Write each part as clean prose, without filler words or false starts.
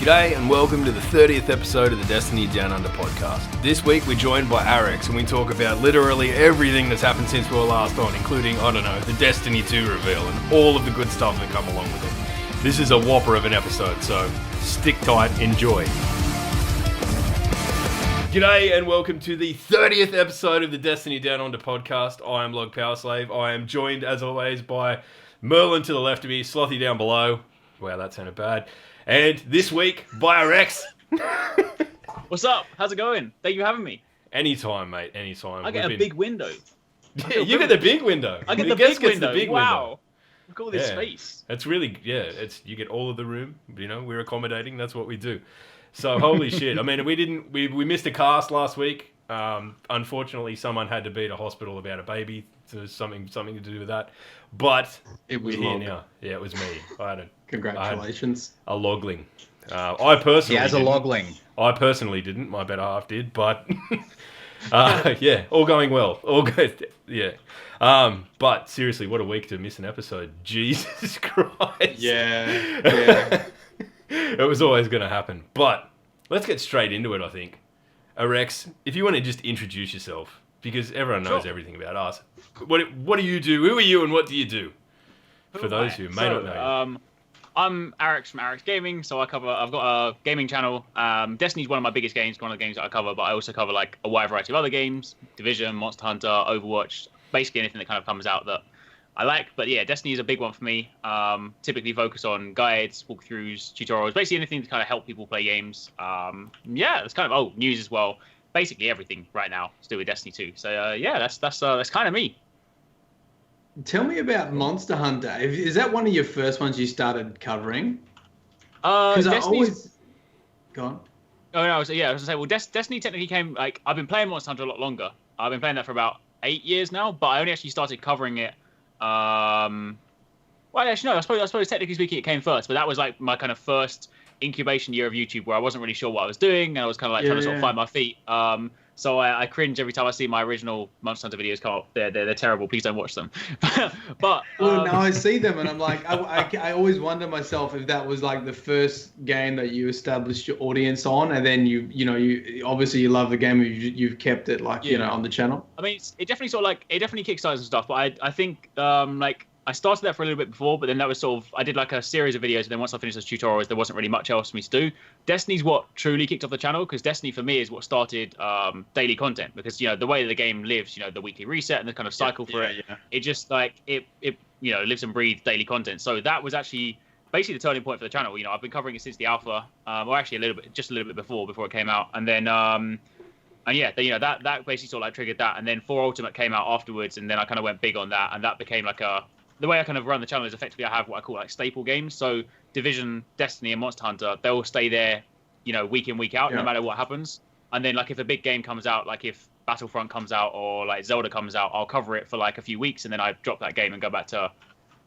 G'day and welcome to the 30th episode of the Destiny Down Under podcast. This week we're joined by Arekkz and we talk about literally everything that's happened since we were last on, including, the Destiny 2 reveal and all of the good stuff that come along with it. This is a whopper of an episode, so stick tight, enjoy. G'day and welcome to the 30th episode of the Destiny Down Under podcast. I am Log Power Slave. I am joined as always by Merlin to the left of me, Slothy down below. Wow, that sounded bad. And this week, by Arekkz. What's up? How's it going? Thank you for having me. Anytime, mate. Anytime. I get a big window. Yeah, you get the big window. I get the big window. Big wow. window. Look at all this space. It's really, you get all of the room. You know, we're accommodating. That's what we do. So, holy shit. I mean, we missed a cast last week. Unfortunately, someone had to be at a hospital about a baby. So something to do with that. But it was we're here Log. now. Yeah, it was me. Congratulations. I had a logling. I personally He has a logling. I personally didn't. My better half did, but yeah, all going well. All good. Yeah. But seriously, what a week to miss an episode. Jesus Christ. Yeah. It was always going to happen. But let's get straight into it, I think. Arekkz, if you want to just introduce yourself, because everyone knows everything about us. What do you do? Who are you and what do you do? For those who may not know. I'm Arekkz from Arekkz Gaming, so I've got a gaming channel. Destiny's one of my biggest games, one of the games that I cover, but I also cover like a wide variety of other games, Division, Monster Hunter, Overwatch, basically anything that kind of comes out that I like. But yeah, Destiny is a big one for me. Typically focus on guides, walkthroughs, tutorials, basically anything to kind of help people play games. It's kind of news as well. Basically everything right now to do with Destiny 2. So that's kind of me. Tell me about Monster Hunter. Is that one of your first ones you started covering? Because I always... Go on. Oh, no, I was going to say, well, Destiny technically came, I've been playing Monster Hunter a lot longer. I've been playing that for about 8 years now, but I only actually started covering it, well, actually, no, I suppose technically speaking it came first, but that was like my kind of first incubation year of YouTube where I wasn't really sure what I was doing, and I was kind of like trying to sort of find my feet. So I cringe every time I see my original Monster Hunter videos come up. They're terrible. Please don't watch them. But now I see them and I'm like, I always wonder myself if that was like the first game that you established your audience on, and then you obviously you love the game, you've kept it on the channel. I mean, it definitely kickstarts and stuff. But I think I started that for a little bit before, but then that was sort of, I did like a series of videos, and then once I finished those tutorials, there wasn't really much else for me to do. Destiny's what truly kicked off the channel, because Destiny for me is what started daily content, because, the way the game lives, the weekly reset and the kind of cycle for it, it just it lives and breathes daily content. So that was actually basically the turning point for the channel. I've been covering it since the alpha, or actually just a little bit before it came out. And then, that basically sort of triggered that. And then 4 Ultimate came out afterwards, and then I kind of went big on that, and that became the way I kind of run the channel is effectively I have what I call staple games. So Division, Destiny, and Monster Hunter, they all stay there, week in, week out, no matter what happens. And then if a big game comes out, if Battlefront comes out or Zelda comes out, I'll cover it for a few weeks, and then I drop that game and go back to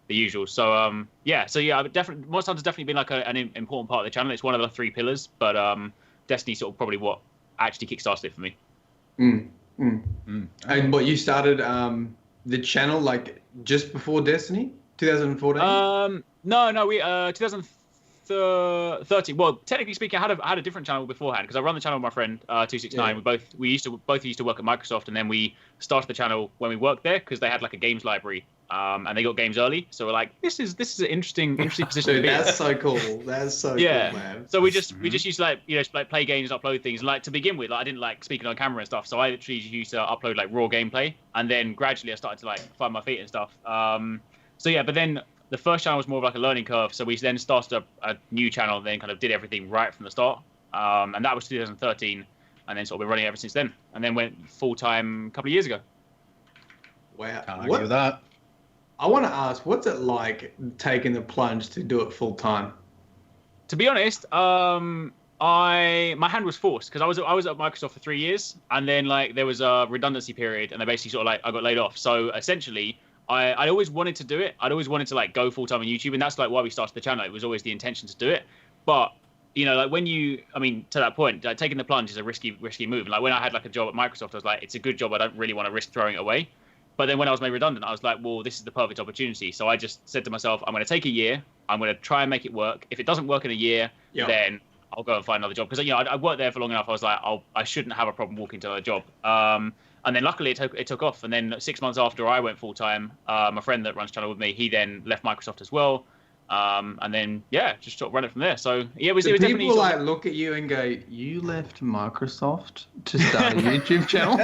the usual. So definitely Monster Hunter's definitely been an important part of the channel. It's one of the 3 pillars, but Destiny's sort of probably what actually kickstarted it for me. And what you started the channel just before Destiny, 2014? No, we 2013. Well, technically speaking, I had a different channel beforehand, because I run the channel with my friend 269. Yeah. We used to work at Microsoft, and then we started the channel when we worked there because they had a games library, and they got games early. So we're like, this is an interesting position to be in. That's so cool. That's so cool, man. So we just used to play games, upload things, and to begin with, I didn't like speaking on camera and stuff. So I literally used to upload raw gameplay, and then gradually I started to find my feet and stuff. But then the first channel was more of a learning curve. So we then started a new channel, and then kind of did everything right from the start. And that was 2013, and then sort of been running ever since then. And then went full time a couple of years ago. Wow. Can't argue with that. I want to ask, what's it like taking the plunge to do it full time? To be honest, my hand was forced, because I was at Microsoft for 3 years, and then there was a redundancy period, and they basically sort of I got laid off. So essentially, I always wanted to do it. I'd always wanted to go full time on YouTube, and that's why we started the channel. It was always the intention to do it. But when to that point, taking the plunge is a risky move. And when I had a job at Microsoft, I was like, it's a good job. I don't really want to risk throwing it away. But then when I was made redundant, I was like, well, this is the perfect opportunity. So I just said to myself, I'm going to take a year. I'm going to try and make it work. If it doesn't work in a year, then I'll go and find another job because I worked there for long enough. I was like, I shouldn't have a problem walking to another job. And then luckily it took off. And then 6 months after I went full time, my friend that runs channel with me, he then left Microsoft as well. And then just sort of run it from there. So yeah, it was definitely. People like look at you and go, "You left Microsoft to start a YouTube channel."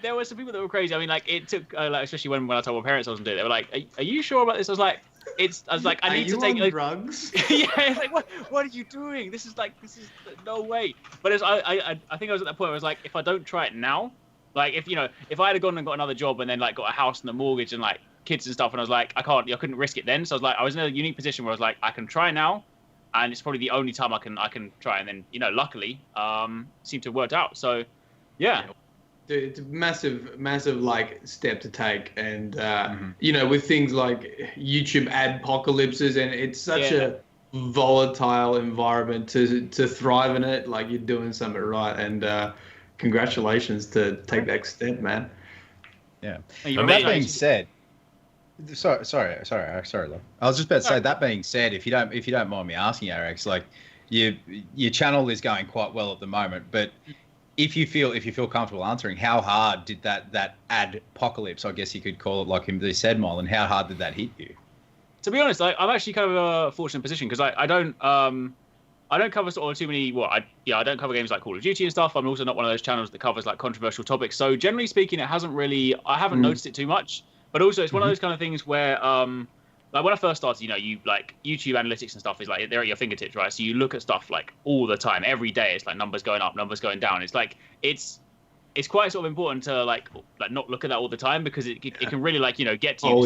There were some people that were crazy. I mean, like it took, like especially when I told my parents I wasn't doing it, they were like, "Are you sure about this?" I was like, I need to take drugs. Yeah, it's like what are you doing? This is no way. But I think I was at that point where I was like, if I don't try it now, like if I had gone and got another job and then like got a house and a mortgage and like kids and stuff, and I was like, I couldn't risk it then. So I was in a unique position where I was like, I can try now, and it's probably the only time I can try. And then luckily, seemed to have worked out. So yeah. Dude, it's a massive like step to take, and with things like YouTube adpocalypses, and it's such a volatile environment to thrive in it. Like, you're doing something right, and congratulations to take that step, man. Yeah. That being said, sorry, love. I was just about to say, that being said, if you don't mind me asking, Arekkz, like your channel is going quite well at the moment, but if you feel comfortable answering, how hard did that adpocalypse, I guess you could call it, like they said, Mol, and how hard did that hit you? To be honest, I'm actually kind of a fortunate position because I don't cover sort of too many. I don't cover games like Call of Duty and stuff. I'm also not one of those channels that covers like controversial topics. So generally speaking, I haven't noticed it too much. But also, it's one of those kind of things where like when I first started, you like YouTube analytics and stuff is like they're at your fingertips, right? So you look at stuff like all the time, every day. It's like numbers going up, numbers going down. It's like it's quite sort of important to like not look at that all the time because it can really like get to you. Oh,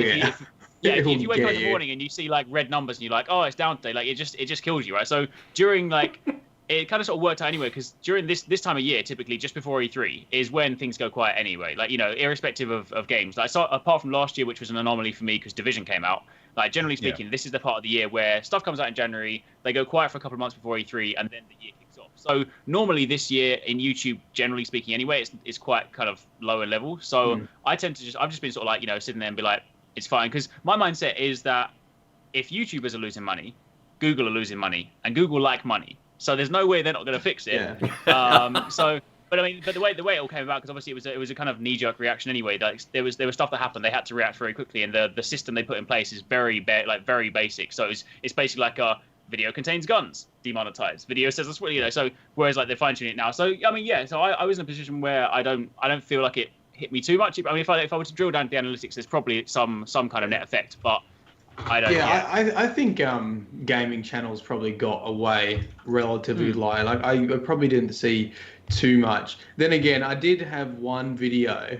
If you wake up in the morning and you see like red numbers and you're like, oh, it's down today, like it just kills you, right? So during like it kind of sort of worked out anyway because during this time of year, typically just before E3 is when things go quiet anyway. Like irrespective of games. Like apart from last year, which was an anomaly for me because Division came out. Like generally speaking, this is the part of the year where stuff comes out in January. They go quiet for a couple of months before E3, and then the year kicks off. So normally this year in YouTube, generally speaking, anyway, it's quite kind of lower level. So I've just been sort of like sitting there and be like, it's fine because my mindset is that if YouTubers are losing money, Google are losing money, and Google like money. So there's no way they're not going to fix it. Yeah. But the way it all came about, because obviously it was a kind of knee-jerk reaction anyway. Like there was stuff that happened, they had to react very quickly, and the system they put in place is very basic. So it's basically like a video contains guns, demonetized. Video says that's So whereas like they're fine-tuning it now. So I mean, yeah. So I was in a position where I don't feel like it hit me too much. I mean, if I were to drill down the analytics, there's probably some kind of net effect, but I don't. Yeah, I think gaming channels probably got away relatively light. Like I probably didn't see too much. Then again, I did have one video,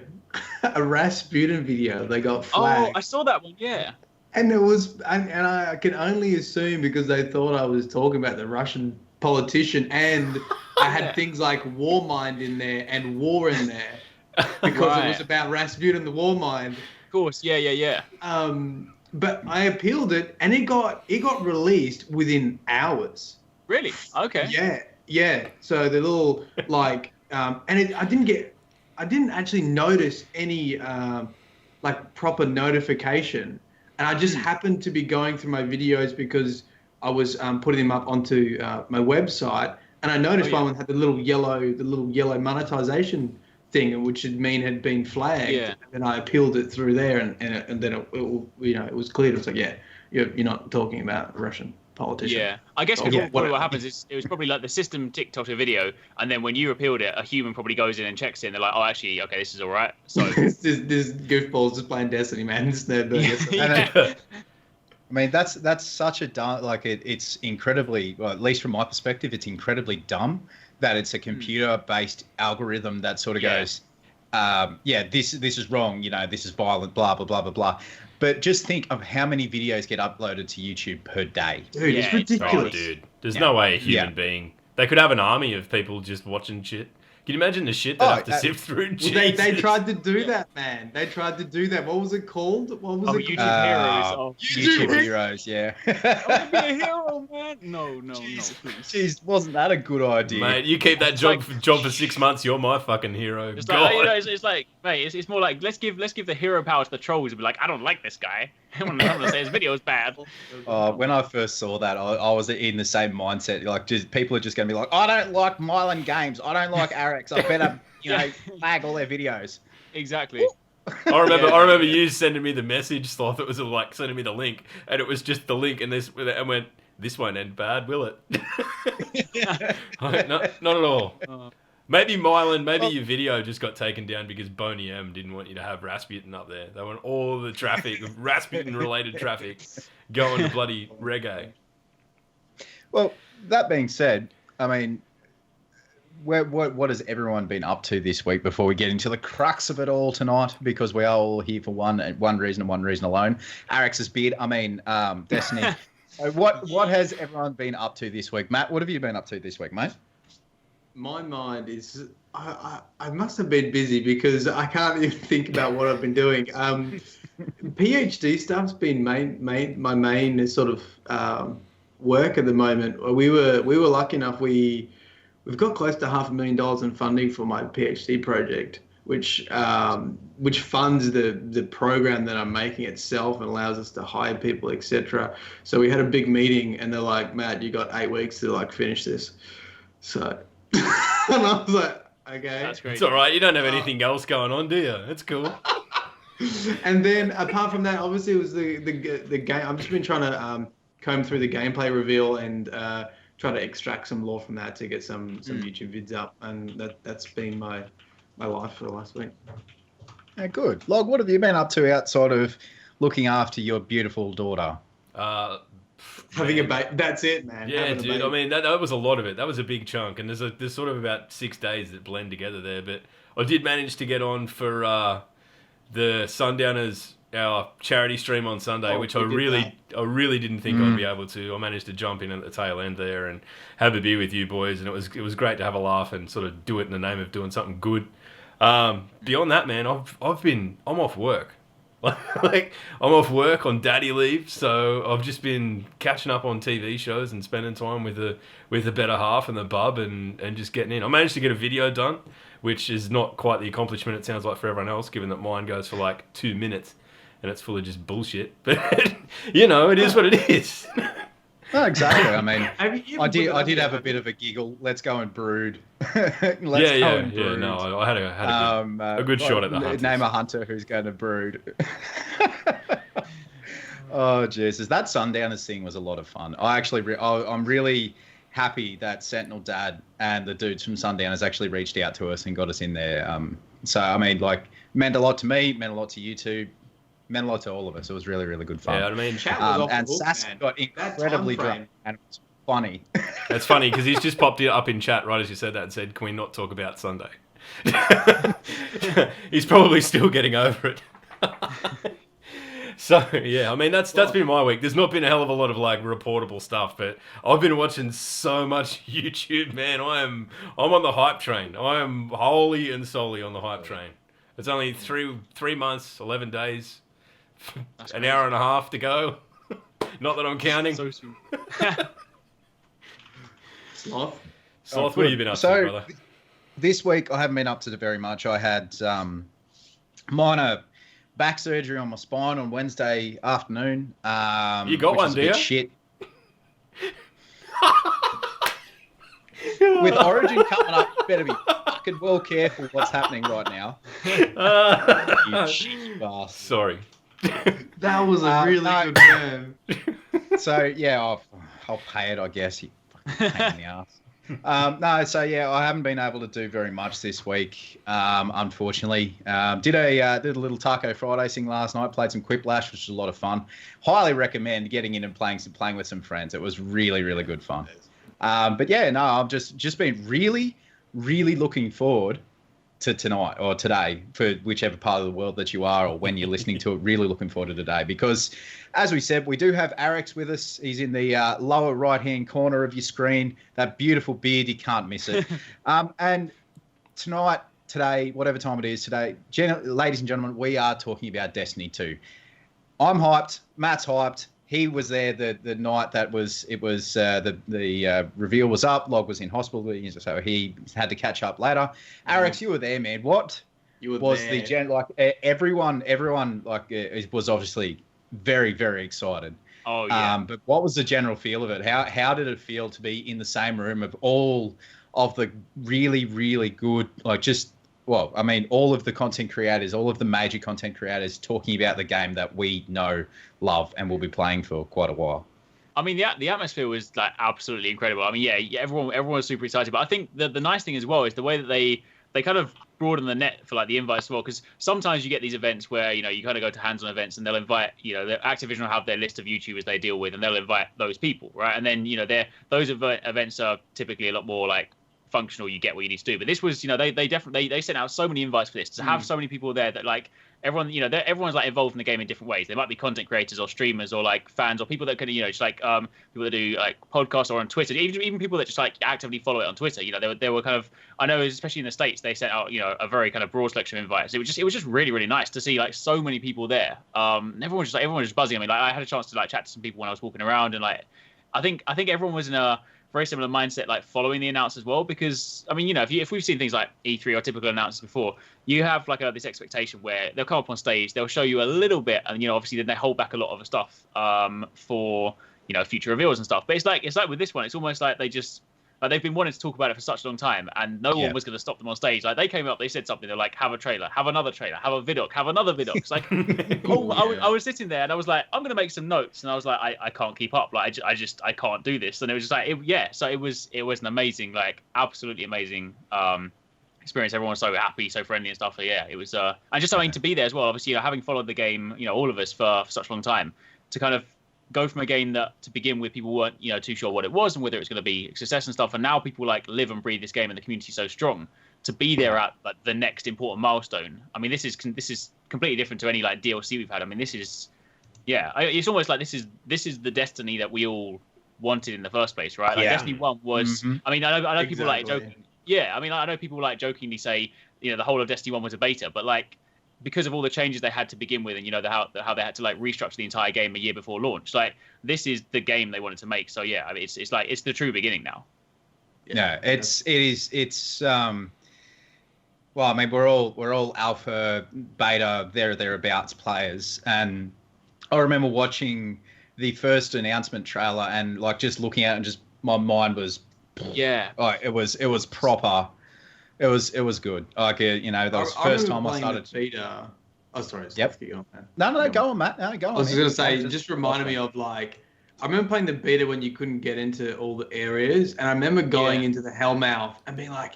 a Rasputin video. They got flagged. Oh, I saw that one. Yeah. And it was, and I can only assume because they thought I was talking about the Russian politician, and I had things like war mind in there and war in there because it was about Rasputin, the war mind. Of course, yeah. But I appealed it, and it got released within hours. Really? Okay. Yeah. So the little like, and I didn't actually notice any like proper notification, and I just happened to be going through my videos because I was putting them up onto my website, and I noticed one had the little yellow monetization thing, which had been flagged. Yeah. And I appealed it through there, and then it was cleared. It was like, you're not talking about Russian politician. Yeah, I guess what happens is it was probably like the system TikTok a video, and then when you appealed it, a human probably goes in and checks in. They're like, oh, actually, okay, this is all right. So this goofball's just playing Destiny, man. I mean, that's such a it's incredibly, well, at least from my perspective, it's incredibly dumb that it's a computer-based algorithm that sort of goes, this is wrong, this is violent, blah, blah, blah, blah, blah. But just think of how many videos get uploaded to YouTube per day. Dude, it's ridiculous. Oh, dude, there's no way a human being... They could have an army of people just watching shit. Can you imagine the shit they have to sift through? Well, they tried to do that, man. They tried to do that. What was it called? What was it? YouTube Heroes. Oh, YouTube Heroes, yeah. I want to be a hero, man. No, please. Jeez, wasn't that a good idea? Mate, you keep that job for 6 months, you're my fucking hero. It's like, it's like, mate, it's more like, let's give the hero power to the trolls and be like, I don't like this guy. I'm gonna say his video was bad. When I first saw that, I was in the same mindset. Like, just people are just going to be like, I don't like Mylan Games. I don't like Arekkz. I better, flag all their videos. Exactly. I remember you sending me the message, Sloth. It was like sending me the link, and it was just the link, and went, this won't end bad, will it? Like, not at all. Maybe Mylan, your video just got taken down because Boney M didn't want you to have Rasputin up there. They want all the traffic, Rasputin-related traffic, going to bloody reggae. Well, that being said, I mean, what has everyone been up to this week before we get into the crux of it all tonight? Because we are all here for one reason and one reason alone. Arex's beard, Destiny. So what has everyone been up to this week? Matt, what have you been up to this week, mate? My mind is, I must have been busy because I can't even think about what I've been doing. PhD stuff's been my main sort of work at the moment. We were lucky enough, we've got close to $500,000 in funding for my PhD project, which funds the program that I'm making itself and allows us to hire people, etc. So we had a big meeting and they're like, Matt, you got 8 weeks to finish this. So. And I was like, okay. That's great. It's all right. You don't have anything else going on, do you? It's cool. And then apart from that, obviously it was the game. I've just been trying to comb through the gameplay reveal and try to extract some lore from that to get some YouTube vids up, and that's been my life for the last week. Yeah, good. Log, what have you been up to outside of looking after your beautiful daughter? Having a baby. That's it, man. Yeah, dude. I mean, that was a lot of it. That was a big chunk, and there's sort of about 6 days that blend together there. But I did manage to get on for the Sundowners, our charity stream on Sunday, which I really didn't think I'd be able to. I managed to jump in at the tail end there and have a beer with you boys, and it was great to have a laugh and sort of do it in the name of doing something good. Beyond that, man, I'm off work. Like, I'm off work on daddy leave, so I've just been catching up on TV shows and spending time with the better half and the bub and just getting in. I managed to get a video done, which is not quite the accomplishment it sounds like for everyone else, given that mine goes for like 2 minutes and it's full of just bullshit. But, it is what it is. No, exactly. I mean, I did have a bit of a giggle. Let's go and brood. Brood. No, I had a good shot at the hunters. Name a hunter who's going to brood. Oh, Jesus. That Sundowners thing was a lot of fun. I'm really happy that Sentinel Dad and the dudes from Sundowners actually reached out to us and got us in there. So, I mean, meant a lot to me, meant a lot to you two. Meant a lot to all of us. It was really, really good fun. Yeah, I mean, and Sass got incredibly drunk, and it was funny. It's funny because he's just popped it up in chat right as you said that and said, "Can we not talk about Sunday?" He's probably still getting over it. So yeah, I mean that's been my week. There's not been a hell of a lot of reportable stuff, but I've been watching so much YouTube, man. I'm on the hype train. I am wholly and solely on the hype train. It's only 3 months, 11 days. An hour and a half to go. Not that I'm counting. So soon. Sloth, what have you been up to, brother? This week, I haven't been up to very much. I had minor back surgery on my spine on Wednesday afternoon. You got one, do you? Shit. With Origin coming up, you better be fucking well careful what's happening right now. You shit bastard. Sorry. that was a really good man. So yeah, I'll pay it, I guess. You fucking pain in the ass. I haven't been able to do very much this week, unfortunately. Did a little Taco Friday thing last night. Played some Quiplash, which was a lot of fun. Highly recommend getting in and playing with some friends. It was really, really good fun. But yeah, no, I've just been really, really looking forward to tonight or today, for whichever part of the world that you are or when you're listening to it, really looking forward to today because, as we said, we do have Arekkz with us. He's in the lower right-hand corner of your screen. That beautiful beard, you can't miss it. And today, whatever time it is today, ladies and gentlemen, we are talking about Destiny 2. I'm hyped. Matt's hyped. He was there the night the reveal was up. Log was in hospital, so he had to catch up later. Arekkz, you were there, man. What you were was there. the everyone was obviously very, very excited. Oh yeah. But what was the general feel of it? How did it feel to be in the same room of all of the really, really good, like just, well, I mean, all of the content creators, all of the major content creators talking about the game that we know, love, and will be playing for quite a while? I mean, the atmosphere was like absolutely incredible. I mean, yeah, everyone was super excited. But I think the nice thing as well is the way that they kind of broaden the net for like the invites as well. Because sometimes you get these events where you kind of go to hands-on events and they'll invite Activision will have their list of YouTubers they deal with and they'll invite those people, right? And then those events are typically a lot more like functional. You get what you need to do. But this was they sent out so many invites for this to have so many people there that like everyone everyone's like involved in the game in different ways. They might be content creators or streamers or like fans or people that can just like people that do like podcasts or on Twitter, even people that just like actively follow it on Twitter. They were kind of, I know especially in the States they sent out a very kind of broad selection of invites. It was just really, really nice to see like so many people there. Everyone was just buzzing. I mean, like I had a chance to like chat to some people when I was walking around, and like I think everyone was in a very similar mindset, like following the announcements as well. Because I mean, if we've seen things like E3 or typical announcements before, you have like this expectation where they'll come up on stage, they'll show you a little bit, and obviously then they hold back a lot of the stuff for future reveals and stuff. But it's like with this one, it's almost like they just they've been wanting to talk about it for such a long time, and no one was going to stop them on stage. Like they came up, they said something, they're like, have a trailer, have another trailer, have a vidoc, have another vidoc. It's like, I was sitting there and I was like, I'm going to make some notes, and I was like, I can't keep up. Like I can't do this. And it was just like, so it was an amazing, like absolutely amazing experience. Everyone was so happy, so friendly and stuff. So yeah, it was, and just something to be there as well. Obviously, having followed the game, all of us for such a long time, to kind of go from a game that to begin with people weren't too sure what it was and whether it was going to be a success and stuff, and now people like live and breathe this game and the community so strong to be there at like the next important milestone. I mean, this is completely different to any like DLC we've had. I mean, this is it's almost like this is the Destiny that we all wanted in the first place, right? Like Destiny 1 was I mean, I know people like joking. Yeah, I mean, I know people like jokingly say the whole of Destiny 1 was a beta, but like because of all the changes they had to begin with, and how they had to like restructure the entire game a year before launch, like this is the game they wanted to make. So yeah, I mean, it's like it's the true beginning now. Yeah, it's well, I mean, we're all alpha, beta, thereabouts players, and I remember watching the first announcement trailer and like just looking at it and just my mind was it was proper. It was good. Like that was the first time I started. Beta. Oh, sorry. Yep. Go on, man. No, go on, Matt. No, go on. I was just gonna say, it just reminded me of like, I remember playing the beta when you couldn't get into all the areas, and I remember going into the Hellmouth and being like,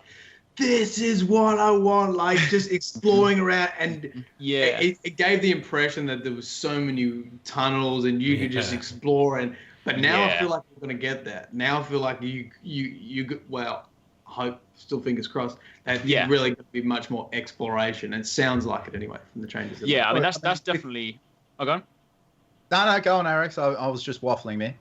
"This is what I want!" Like just exploring around, and it gave the impression that there was so many tunnels and you could just explore. But now I feel like we're gonna get that. Now I feel like you well. Hope, still fingers crossed, that really going to be much more exploration. It sounds like it anyway from the changes. I mean that's definitely. Oh, go on. No, go on, Arekkz. I was just waffling there.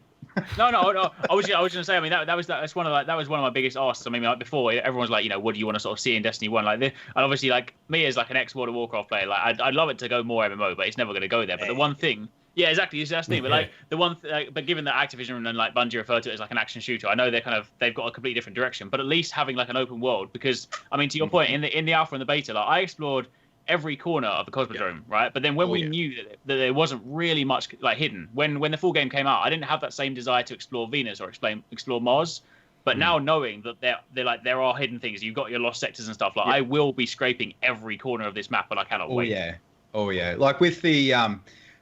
No. I was going to say. I mean, that's one of that was one of my biggest asks. I mean, like before, everyone's like, what do you want to sort of see in Destiny 1? Like this, and obviously, like me as like an ex-World of Warcraft player, like I'd love it to go more MMO, but it's never going to go there. But the one thing. Yeah, exactly. That's the thing. But like the one, but given that Activision and like Bungie refer to it as like an action shooter, I know they've got a completely different direction. But at least having like an open world, because I mean, to your point, in the alpha and the beta, like I explored every corner of the Cosmodrome, right? But then when we knew that there wasn't really much like hidden, when the full game came out, I didn't have that same desire to explore Venus or explore Mars. But now knowing that there are hidden things, you've got your lost sectors and stuff. Like I will be scraping every corner of this map, and I cannot wait. Oh yeah. Like with the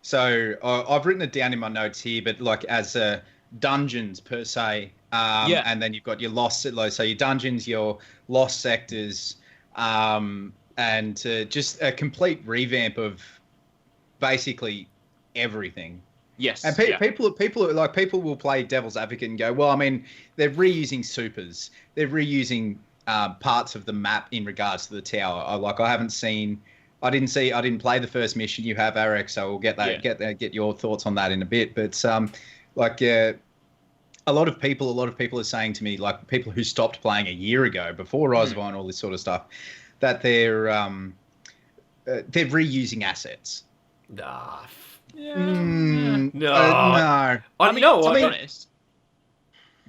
So I've written it down in my notes here, but like as dungeons per se, and then you've got your so your dungeons, your lost sectors, and just a complete revamp of basically everything. Yes, and people will play devil's advocate and go, well, I mean, they're reusing supers, they're reusing parts of the map in regards to the tower. I didn't play the first mission. You have, Arekkz, so we'll get your thoughts on that in a bit. But a lot of people are saying to me, like people who stopped playing a year ago before Rise of Iron and all this sort of stuff, that they're reusing assets. No. No. I mean, to be honest,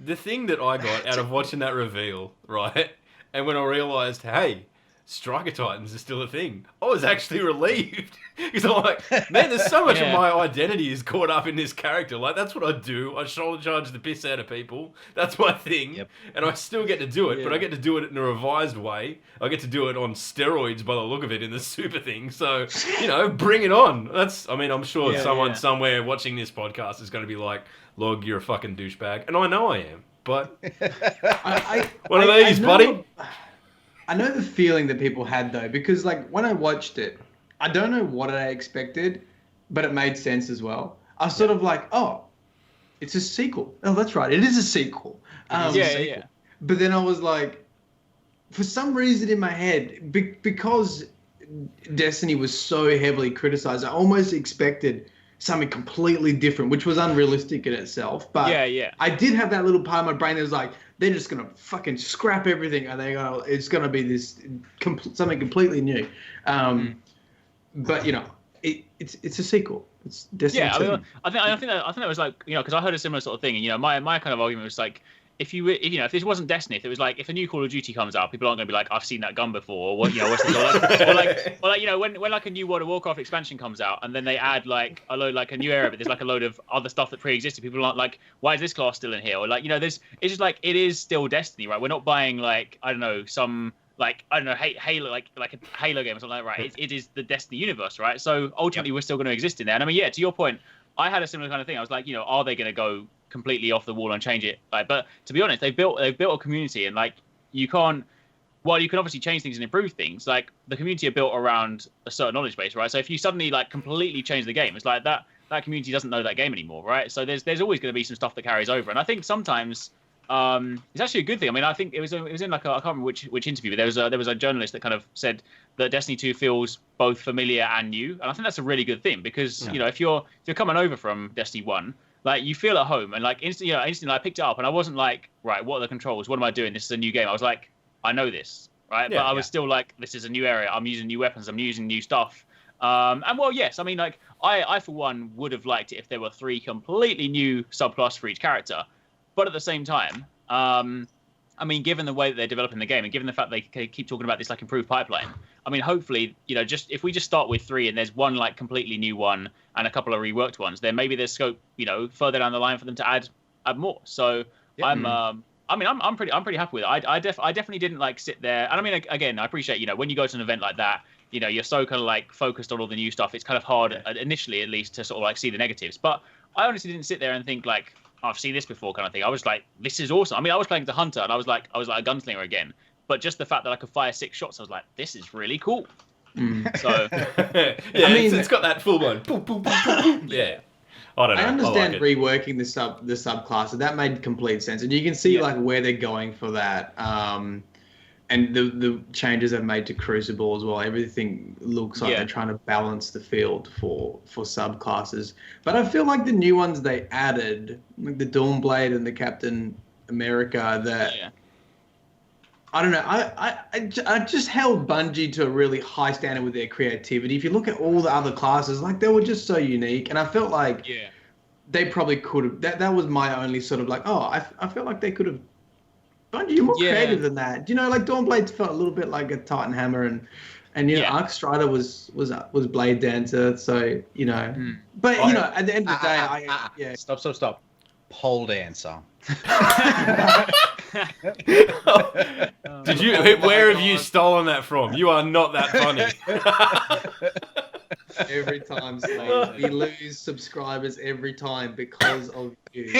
the thing that I got out of watching that reveal, right, and when I realised, hey, Striker Titans is still a thing. I was actually relieved because I'm like, man, there's so much of my identity is caught up in this character. Like, that's what I do. I shoulder charge the piss out of people. That's my thing, and I still get to do it, but I get to do it in a revised way. I get to do it on steroids by the look of it in the super thing. So, bring it on. I'm sure someone somewhere watching this podcast is going to be like, Log, you're a fucking douchebag, and I know I am. But one of these, buddy. I know the feeling that people had though, because like when I watched it, I don't know what I expected, but it made sense as well. I was sort of like, oh, it's a sequel. Oh, that's right, it is a sequel. But then I was like, for some reason in my head, because Destiny was so heavily criticized, I almost expected something completely different, which was unrealistic in itself. But I did have that little part of my brain that was like, they're just gonna fucking scrap everything, and it's gonna be this something completely new. But it's a sequel. It's Destiny 2. I think that was like, because I heard a similar sort of thing, and my kind of argument was like, if this wasn't Destiny, if it was like, if a new Call of Duty comes out, people aren't going to be like, I've seen that gun before, or what, what's the or like when like a new World of Warcraft expansion comes out, and then they add like a load, like a new area, but there's like a load of other stuff that pre-existed. People aren't like, why is this class still in here? Or like, it's just like, it is still Destiny, right? We're not buying like, I don't know, some like, I don't know, Halo, like a Halo game or something like that, right? It is the Destiny universe, right? So ultimately, we're still going to exist in there. And I mean, to your point, I had a similar kind of thing. I was like, are they going to go completely off the wall and change it? Like, but to be honest, they've built a community, and like, you can obviously change things and improve things. Like, the community are built around a certain knowledge base, right? So if you suddenly like completely change the game, it's like that community doesn't know that game anymore, right? So there's always going to be some stuff that carries over, and I think sometimes it's actually a good thing. I mean, I think it was in like I can't remember which interview, but there was a journalist that kind of said that Destiny 2 feels both familiar and new, and I think that's a really good thing, because if you're coming over from Destiny 1, like, you feel at home, and like instantly I picked it up, and I wasn't like, right, what are the controls? What am I doing? This is a new game. I was like, I know this, right? But I was still like, this is a new area. I'm using new weapons. I'm using new stuff. And well, yes, I mean, like, I for one would have liked it if there were 3 completely new subclass for each character. But at the same time, I mean, given the way that they're developing the game, and given the fact they keep talking about this like improved pipeline, I mean, hopefully, just if we just start with 3 and there's one like completely new one and a couple of reworked ones, then maybe there's scope, further down the line for them to add more. So I'm pretty happy with it. I definitely didn't like sit there, and I mean, again, I appreciate, when you go to an event like that, you're so kind of like focused on all the new stuff. It's kind of hard initially, at least, to sort of like see the negatives. But I honestly didn't sit there and think like, I've seen this before, kind of thing. I was like, this is awesome. I mean, I was playing the Hunter, and I was like a gunslinger again. But just the fact that I could fire 6 shots, I was like, this is really cool. So, I mean, it's got that full blown. Boom, boom, boom, boom, boom. Yeah. I don't know. I understand reworking the subclass. That made complete sense, and you can see like where they're going for that. And the changes they've made to Crucible as well. Everything looks like they're trying to balance the field for subclasses. But I feel like the new ones they added, like the Dawnblade and the Captain America, that I don't know. I just held Bungie to a really high standard with their creativity. If you look at all the other classes, like, they were just so unique, and I felt like they probably could have. That was my only sort of like, I felt like they could have. Bungie, you're more creative than that. Like Dawnblade felt a little bit like a Titan Hammer, and Arc Strider was Blade Dancer. So but at the end of the day, Stop. Pole Dancer. Did you? Where have you stolen that from? You are not that funny. Every time, Slade. We lose subscribers every time because of you.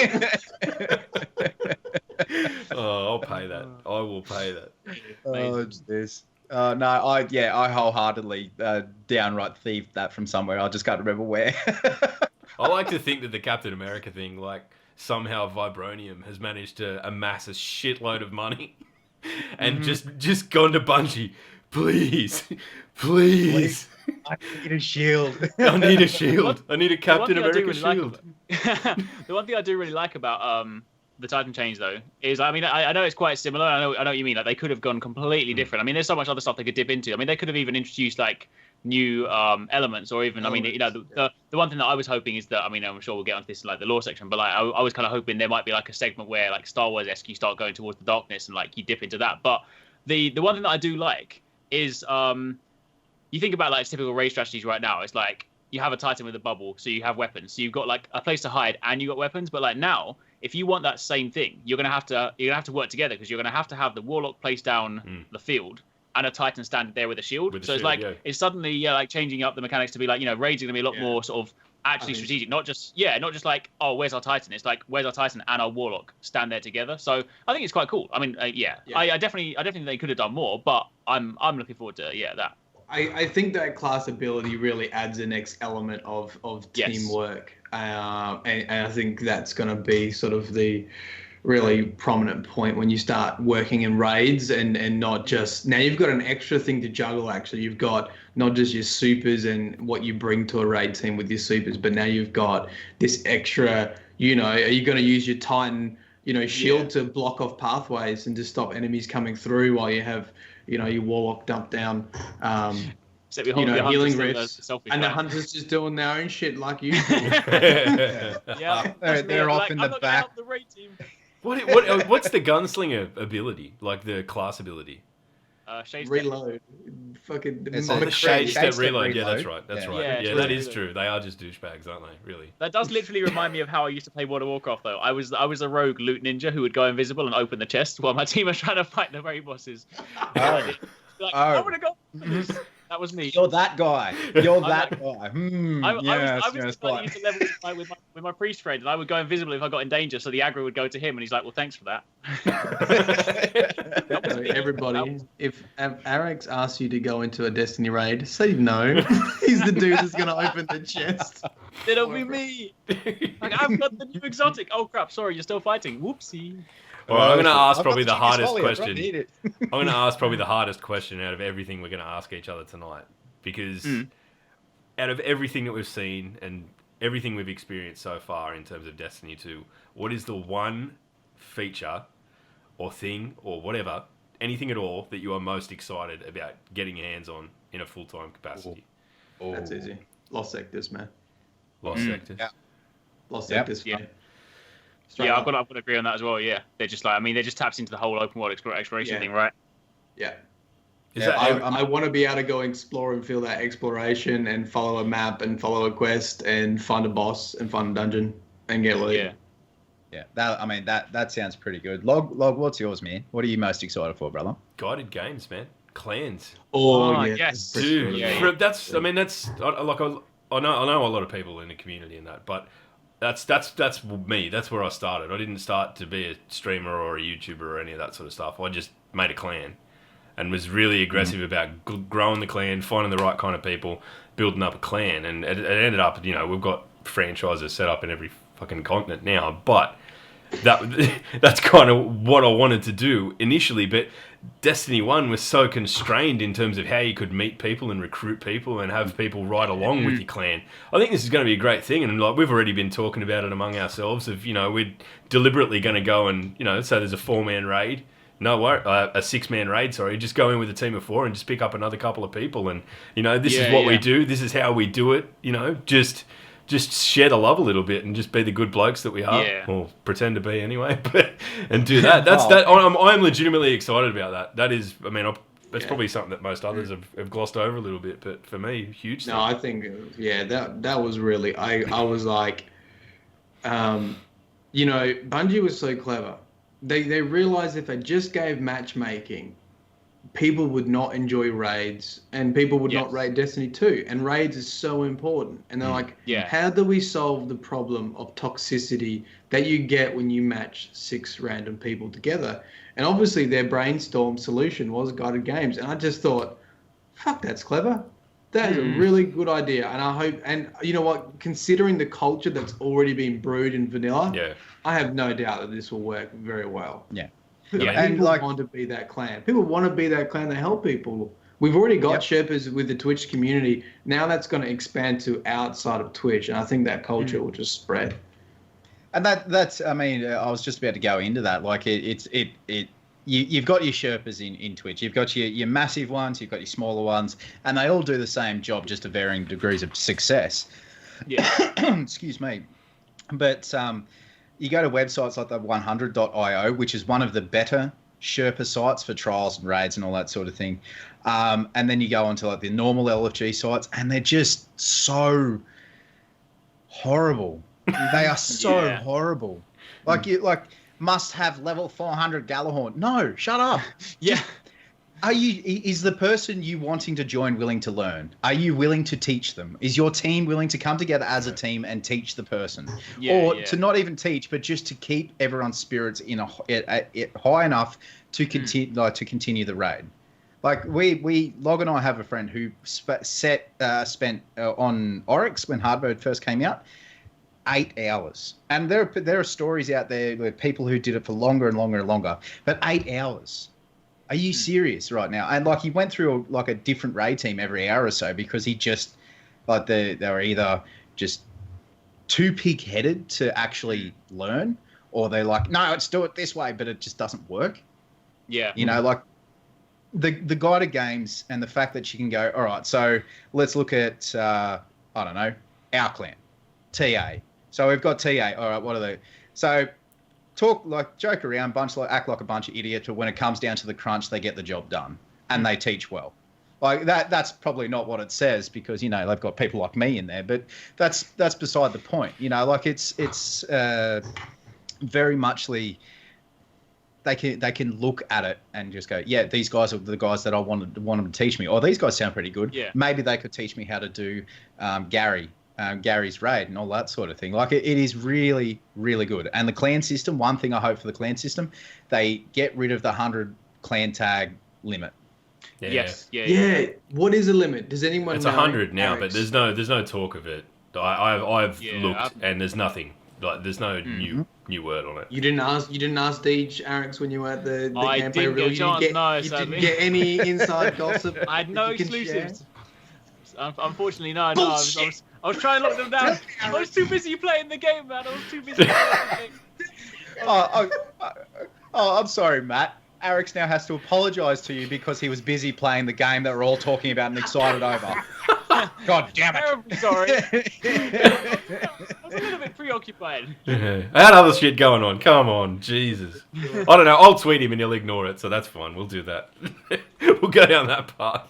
Oh, I'll pay that. I will pay that. Oh, jeez. No, I wholeheartedly downright thieved that from somewhere. I just can't remember where. I like to think that the Captain America thing, like, somehow Vibranium has managed to amass a shitload of money and just gone to Bungie. Please. I need a shield. I need a shield. I need a Captain America shield. The one thing I do really like about the Titan change, though, is, I mean, I know it's quite similar. I know what you mean. Like, they could have gone completely different. I mean, there's so much other stuff they could dip into. I mean, they could have even introduced like new elements, or even, I mean, the one thing that I was hoping is that, I mean, I'm sure we'll get onto this in like the lore section, but like I was kind of hoping there might be like a segment where, like, Star Wars-esque, you start going towards the darkness and like you dip into that. But the one thing that I do like is you think about like typical raid strategies right now. It's like you have a Titan with a bubble, so you have weapons. So you've got like a place to hide and you got weapons. But like now, if you want that same thing, you're gonna have to work together because you're gonna have the Warlock place down the field and a Titan standing there with a shield. It's suddenly like changing up the mechanics to be like, raids are gonna be a lot more sort of actually strategic, not just like, oh, where's our Titan? It's like, where's our Titan and our Warlock stand there together. So I think it's quite cool. I mean, I definitely think they could have done more, but I'm looking forward to that. I think that class ability really adds the next element of teamwork, and I think that's going to be sort of the really prominent point when you start working in raids and not just, now you've got an extra thing to juggle. Actually, you've got not just your supers and what you bring to a raid team with your supers, but now you've got this extra, are you going to use your Titan shield to block off pathways and to stop enemies coming through while you have your Warlock dumped down, healing rifts, and the hunters just doing their own shit like you. They're off in the back. The raid team. What's the gunslinger ability, like the class ability? Shades reload. Fucking shades that reload. Yeah, that's right. Yeah, Yeah, that is true. They are just douchebags, aren't they? Really. That does literally remind me of how I used to play World of Warcraft, though. I was a rogue loot ninja who would go invisible and open the chest while my team was trying to fight the raid bosses. I want to go. That was me. You're that guy. You're that guy. I was used to level with my priest friend, and I would go invisible if I got in danger, so the aggro would go to him, and he's like, "Well, thanks for that." So everybody, if Arekkz asks you to go into a Destiny raid, say no. He's the dude that's going to open the chest. It'll be me. Like, I've got the new exotic. Oh crap! Sorry, you're still fighting. Whoopsie. Well, I'm going to ask probably the hardest question. I'm going to ask probably the hardest question out of everything we're going to ask each other tonight. Because out of everything that we've seen and everything we've experienced so far in terms of Destiny 2, what is the one feature or thing or whatever, anything at all, that you are most excited about getting your hands on in a full-time capacity? Oh. That's easy. Lost Sectors, man. Lost Sectors? Yeah. Lost Sectors, yeah. I've got to agree on that as well. Yeah, they're just like, they just taps into the whole open world exploration thing, right? Yeah. I want to be able to go explore and feel that exploration and follow a map and follow a quest and find a boss and find a dungeon and get loot. Yeah. That sounds pretty good. Log, what's yours, man? What are you most excited for, brother? Guided games, man. Clans. Oh yes, dude. Yeah. That's I know a lot of people in the community and that, but. That's me. That's where I started. I didn't start to be a streamer or a YouTuber or any of that sort of stuff. I just made a clan and was really aggressive about growing the clan, finding the right kind of people, building up a clan. And it ended up, we've got franchises set up in every fucking continent now. But that's kind of what I wanted to do initially. But Destiny 1 was so constrained in terms of how you could meet people and recruit people and have people ride along with your clan. I think this is going to be a great thing, and like we've already been talking about it among ourselves of, we're deliberately going to go and, so there's a 4-man raid. No worry, a 6-man raid, sorry. Just go in with a team of 4 and just pick up another couple of people and, this is what we do. This is how we do it, just share the love a little bit and just be the good blokes that we are, or pretend to be anyway, and do that. I'm legitimately excited about that. That is, that's probably something that most others have glossed over a little bit, but for me, huge thing. No, I think, that was really, I was like, Bungie was so clever. They realized if they just gave matchmaking, people would not enjoy raids and people would not raid Destiny 2, and raids is so important. And they're like, how do we solve the problem of toxicity that you get when you match 6 random people together? And obviously their brainstorm solution was guided games. And I just thought, fuck, that's clever. That is a really good idea. And I hope, and you know what, considering the culture that's already been brewed in vanilla, I have no doubt that this will work very well. Yeah. People want to be that clan. People want to be that clan to help people. We've already got Sherpas with the Twitch community. Now that's going to expand to outside of Twitch, and I think that culture will just spread. And that's I was just about to go into that. Like you've got your Sherpas in Twitch. You've got your massive ones. You've got your smaller ones, and they all do the same job, just to varying degrees of success. Yeah. Excuse me, but you go to websites like the 100.io, which is one of the better Sherpa sites for trials and raids and all that sort of thing. And then you go on to like the normal LFG sites, and they're just so horrible. They are so horrible. Like you must have level 400 Galahorn. No, shut up. Yeah. Is the person you wanting to join willing to learn? Are you willing to teach them? Is your team willing to come together as a team and teach the person? To not even teach, but just to keep everyone's spirits high enough to continue the raid? Like Log and I have a friend who spent on Arekkz when Hardmode first came out, 8 hours. And there are stories out there with people who did it for longer and longer and longer, but 8 hours. Are you serious right now? And like he went through a different raid team every hour or so because he just they were either just too pig-headed to actually learn, or they're like, no, let's do it this way, but it just doesn't work. Yeah. You know, like the guided games and the fact that you can go, all right, so let's look at I don't know, our clan, TA. So we've got TA. All right, what are they? So joke around, act like a bunch of idiots, but when it comes down to the crunch, they get the job done and they teach well. Like that's probably not what it says because, you know, they've got people like me in there, but that's beside the point. You know, like it's very muchly they can look at it and just go, yeah, these guys are the guys that I want them to teach me. Or these guys sound pretty good. Yeah. Maybe they could teach me how to do Gary's raid and all that sort of thing. Like it is really, really good. And the clan system, one thing I hope for the clan system, they get rid of the 100 clan tag limit. Yeah. Yes. Yeah. What is the limit? Does anyone know? It's 100 now, Arekkz? but there's no talk of it. I've looked and there's nothing. Like there's no new word on it. You didn't ask Deej Arekkz when you were at the I gameplay didn't reveal. get a chance, You didn't get any inside gossip. I had no that you can exclusives. share? Unfortunately, no. I was trying to lock them down. I was too busy playing the game, man. I was too busy playing the game. I'm sorry, Matt. Arekkz now has to apologise to you because he was busy playing the game that we're all talking about and excited over. God damn it. Terribly sorry. I was a little bit preoccupied. I had other shit going on. Come on, Jesus. I don't know. I'll tweet him and he'll ignore it, so that's fine. We'll do that. We'll go down that path.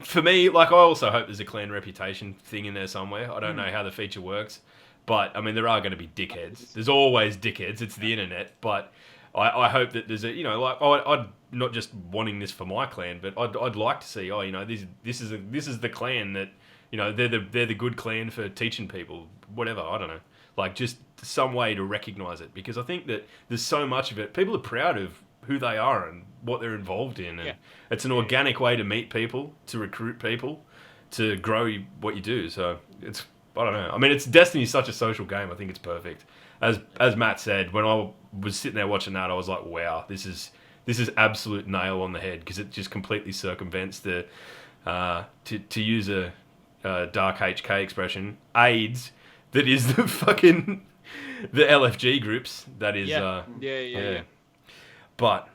For me, like, I also hope there's a clan reputation thing in there somewhere. I don't know how the feature works, but I mean, there are going to be dickheads. There's always dickheads. It's the internet, but I hope that there's a, you know, like I'd not just wanting this for my clan, but I'd like to see, you know, this is the clan that, you know, they're the good clan for teaching people, whatever. I don't know, like just some way to recognise it, because I think that there's so much of it. People are proud of who they are and what they're involved in, and it's an organic way to meet people, to recruit people, to grow what you do. So it's, I don't know. I mean, Destiny's such a social game. I think it's perfect. As Matt said, when I was sitting there watching that, I was like, wow, this is absolute nail on the head, because it just completely circumvents the to use a dark HK expression, AIDS that is the fucking the LFG groups. That is yeah. But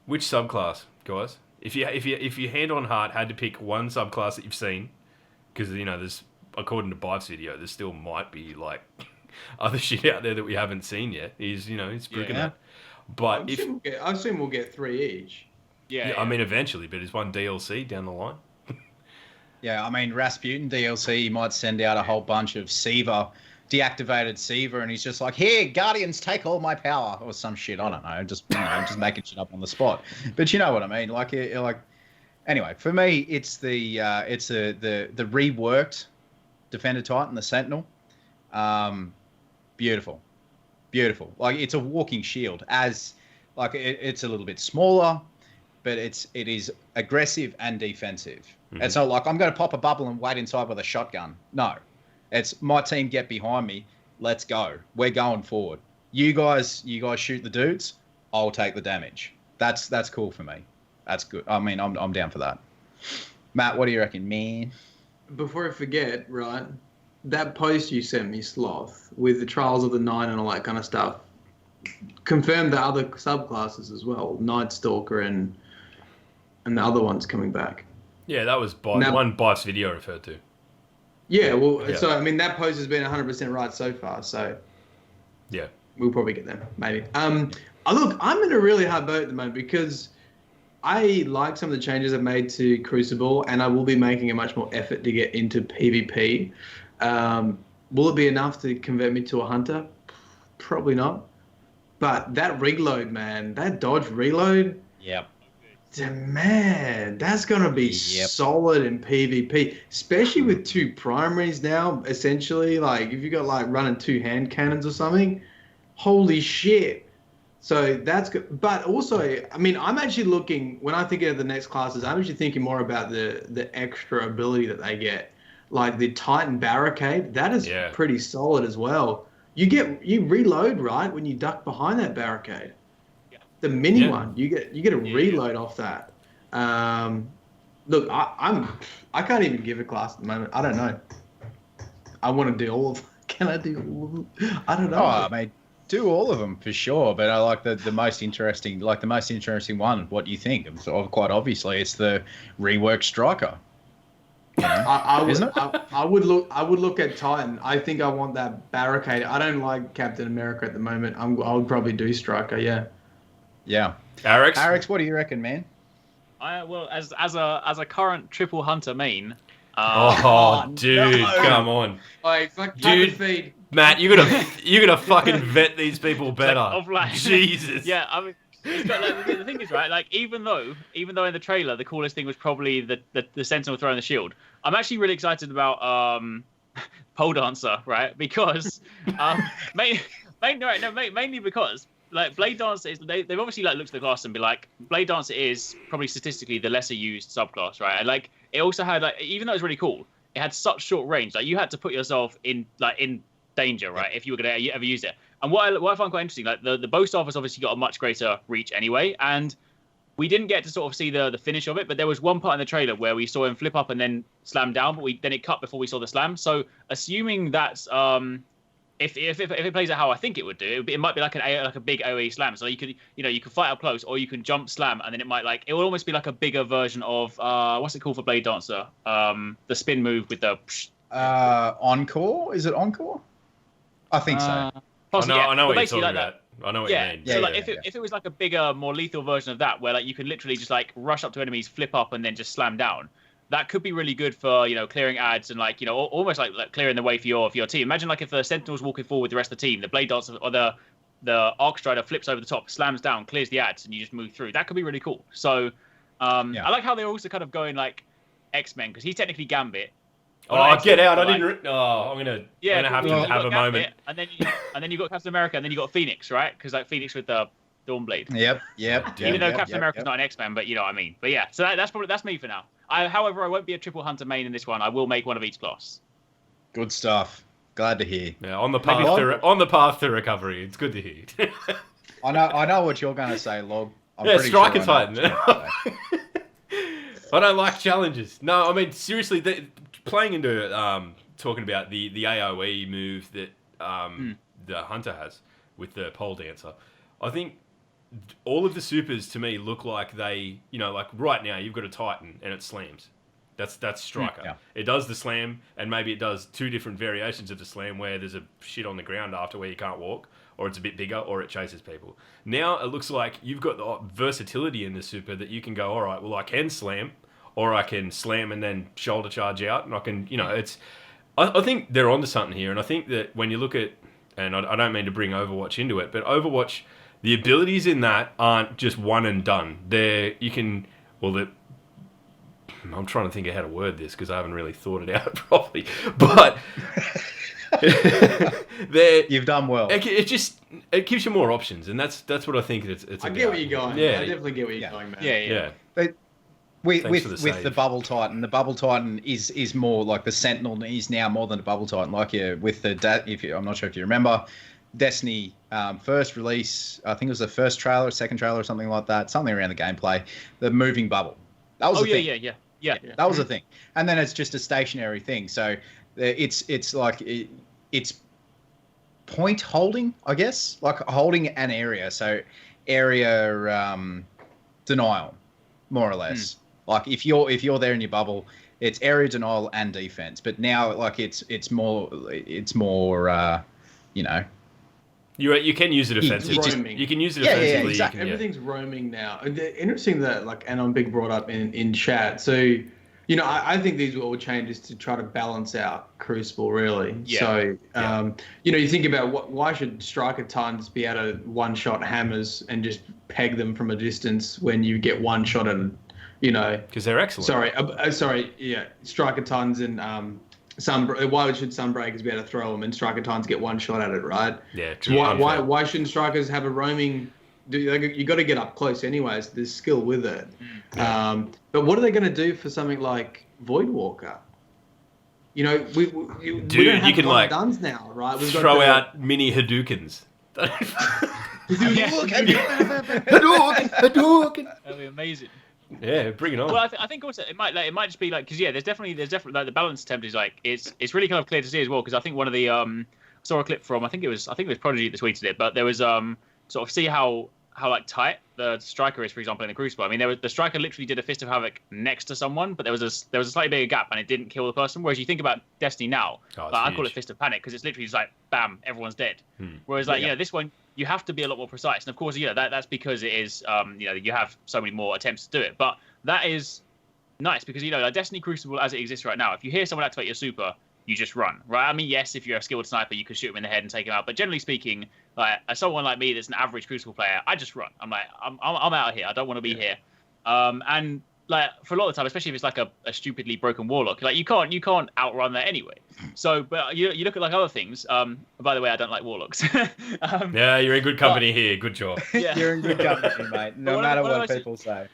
which subclass, guys? If you hand on heart had to pick one subclass that you've seen, because, you know, there's, according to Bive's video, there still might be like other shit out there that we haven't seen yet. He's spooking that. But I assume we'll get 3 each. Yeah. I mean, eventually, but is one DLC down the line? Yeah, I mean, Rasputin DLC, he might send out a whole bunch of deactivated Siva, and he's just like, here, Guardians, take all my power, or some shit. I don't know, just making shit up on the spot. But you know what I mean? Like anyway, for me, it's the reworked Defender Titan, the Sentinel. Beautiful. Like, it's a walking shield. As like it's a little bit smaller, but it is aggressive and defensive. Mm-hmm. It's not like I'm going to pop a bubble and wait inside with a shotgun. No. It's my team, get behind me. Let's go. We're going forward. You guys shoot the dudes. I'll take the damage. That's cool for me. That's good. I mean, I'm down for that. Matt, what do you reckon, man? Before I forget, right, that post you sent me, Sloth, with the Trials of the Nine and all that kind of stuff, confirmed the other subclasses as well, Night Stalker and the other ones coming back. Yeah, that was one Bive's video referred to. Yeah, well, so I mean, that post has been 100% right so far. So, yeah, We'll probably get them, maybe. Look, I'm in a really hard boat at the moment because I like some of the changes I've made to Crucible, and I will be making a much more effort to get into PvP. Will it be enough to convert me to a hunter? Probably not. But that reload, man, that dodge reload. Yep. Man, that's going to be solid in PvP, especially with 2 primaries now, essentially. Like, if you got, like, running 2 hand cannons or something, holy shit. So that's good. But also, I mean, I'm actually looking, when I think of the next classes, I'm actually thinking more about the extra ability that they get. Like the Titan Barricade, that is pretty solid as well. You reload, right, when you duck behind that barricade. The mini one, you get a reload off that. Look, I can't even give a class at the moment. I don't know. I want to do all of them. Can I do all of them? I don't know. Oh, mate, do all of them for sure. But I like the most interesting, one. What do you think? So quite obviously, it's the reworked striker. You know, I would look at Titan. I think I want that barricade. I don't like Captain America at the moment. I would probably do striker. Yeah. Yeah. Arekkz, what do you reckon, man? Well, as a current triple hunter main. Dude, come on. Dude, feed. Matt, you gotta fucking vet these people better. Jesus. Yeah, I mean, it's got, like, the thing is, right, like even though in the trailer the coolest thing was probably the Sentinel throwing the shield, I'm actually really excited about Pole Dancer, right? Because mainly because, like, Blade Dancer is they've obviously like looked at the class and be like, Blade Dancer is probably statistically the lesser used subclass, right? And like it also had, like, even though it was really cool, it had such short range, like you had to put yourself in danger, right, if you were gonna ever use it. And what I find quite interesting, like the bow staff has obviously got a much greater reach anyway, and we didn't get to sort of see the finish of it, but there was one part in the trailer where we saw him flip up and then slam down, but then it cut before we saw the slam. So assuming that's if it plays out how I think it would do, it might be like a big AoE slam. So you could fight up close, or you can jump slam, and then it will almost be like a bigger version of what's it called for Blade Dancer? The spin move with the Encore. Is it Encore? I think so. Possibly, I know what you're talking like about. I know what you mean. So if it was like a bigger, more lethal version of that, where like you could literally just like rush up to enemies, flip up, and then just slam down, that could be really good for, clearing ads and, like, almost like clearing the way for your team. Imagine like if the Sentinel's walking forward with the rest of the team, the Blade Dancer or the Arc Strider flips over the top, slams down, clears the ads, and you just move through. That could be really cool. So I like how they're also kind of going like X-Men, because he's technically Gambit. Get out! I'm gonna have to have a moment. And then you got Captain America, and then you got Phoenix, right? Because like Phoenix with the Dawnblade. Yep. Even though Captain America's not an X-Men, but you know what I mean. But yeah, so that's me for now. However, I won't be a triple hunter main in this one. I will make one of each class. Good stuff. Glad to hear. Yeah, on the path to recovery. It's good to hear. I know what you're going to say, Log. Striker Titan. I don't like challenges. No, I mean seriously. Playing into talking about the AoE move that the hunter has with the pole dancer, I think all of the supers to me look like they, like right now you've got a Titan and it slams. That's striker. Yeah. It does the slam, and maybe it does 2 different variations of the slam where there's a shit on the ground after where you can't walk, or it's a bit bigger, or it chases people. Now it looks like you've got the versatility in the super that you can go, all right, well I can slam, or I can slam and then shoulder charge out, and I can, I think they're onto something here, and I think that when you look at, and I don't mean to bring Overwatch into it, but Overwatch, the abilities in that aren't just one and done. I'm trying to think of how to word this because I haven't really thought it out properly, but you've done well. It gives you more options, and that's what I think it's I get where you're going. Yeah, I definitely get where you're going, man. Yeah. With the Bubble Titan, the Bubble Titan is more like the Sentinel is now more than a Bubble Titan. Like with I'm not sure if you remember, Destiny first release, I think it was the first trailer, second trailer, or something like that, something around the gameplay, the moving bubble. That was the thing. Yeah. That was the thing. And then it's just a stationary thing. So it's like it's point holding, I guess, like holding an area. So area denial, more or less. Like if you're there in your bubble, it's area denial and defense. But now like it's more You can use it offensively. You can use it offensively. Yeah, exactly. Everything's roaming now. Interesting that and Big brought up in chat. So, you know, I think these were all changes to try to balance out Crucible, really. Yeah. So, you know, you think about why should striker tons be able to one-shot hammers and just peg them from a distance when you get one shot at, you know... Because they're excellent. Striker tons and... why should Sunbreakers be able to throw them and striker tons get one shot at it, right? Yeah. So why shouldn't strikers have a roaming? You got to get up close anyways. There's skill with it. Yeah. But what are they going to do for something like Voidwalker? You know, we don't have you can like guns now, right? We've throw out mini Hadoukens. Hadouken. That'd be amazing. Yeah, bring it on. Well, I think also it might just be like because there's definitely like the balance attempt is like it's really kind of clear to see as well because I think one of the saw a clip from I think it was Prodigy that tweeted it, but there was sort of see how like tight the striker is, for example, in the Crucible. I mean, the striker literally did a Fist of Havoc next to someone, but there was a slightly bigger gap and it didn't kill the person. Whereas you think about Destiny now, I call it Fist of Panic because it's literally just like bam, everyone's dead. Whereas like you know this one. You have to be a lot more precise, and of course, that's because it is, you have so many more attempts to do it. But that is nice because like Destiny Crucible as it exists right now, if you hear someone activate your super, you just run, right? I mean, yes, if you're a skilled sniper, you could shoot him in the head and take him out. But generally speaking, like as someone like me that's an average Crucible player, I just run. I'm like, I'm out of here. I don't want to be here. And like for a lot of the time, especially if it's like a stupidly broken warlock, like you can't outrun that anyway. So, but you look at like other things. By the way, I don't like warlocks. Yeah, you're in good company here. Good job. Yeah. You're in good company, mate. No matter what people say.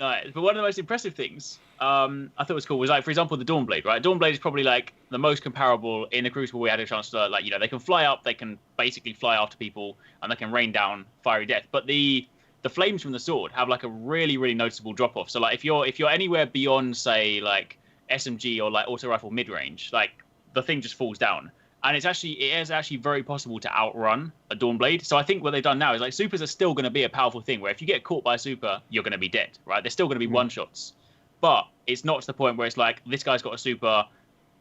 Right, but one of the most impressive things I thought was cool was like, for example, the Dawnblade. Right, Dawnblade is probably like the most comparable in the Crucible. We had a chance to like they can fly up, they can basically fly after people, and they can rain down fiery death. But the flames from the sword have like a really, really noticeable drop off. So like if you're anywhere beyond say like SMG or like auto rifle mid range, like the thing just falls down. And it is actually very possible to outrun a Dawnblade. So I think what they've done now is like supers are still going to be a powerful thing where if you get caught by a super, you're going to be dead, right? They're still going to be one shots, but it's not to the point where it's like this guy's got a super,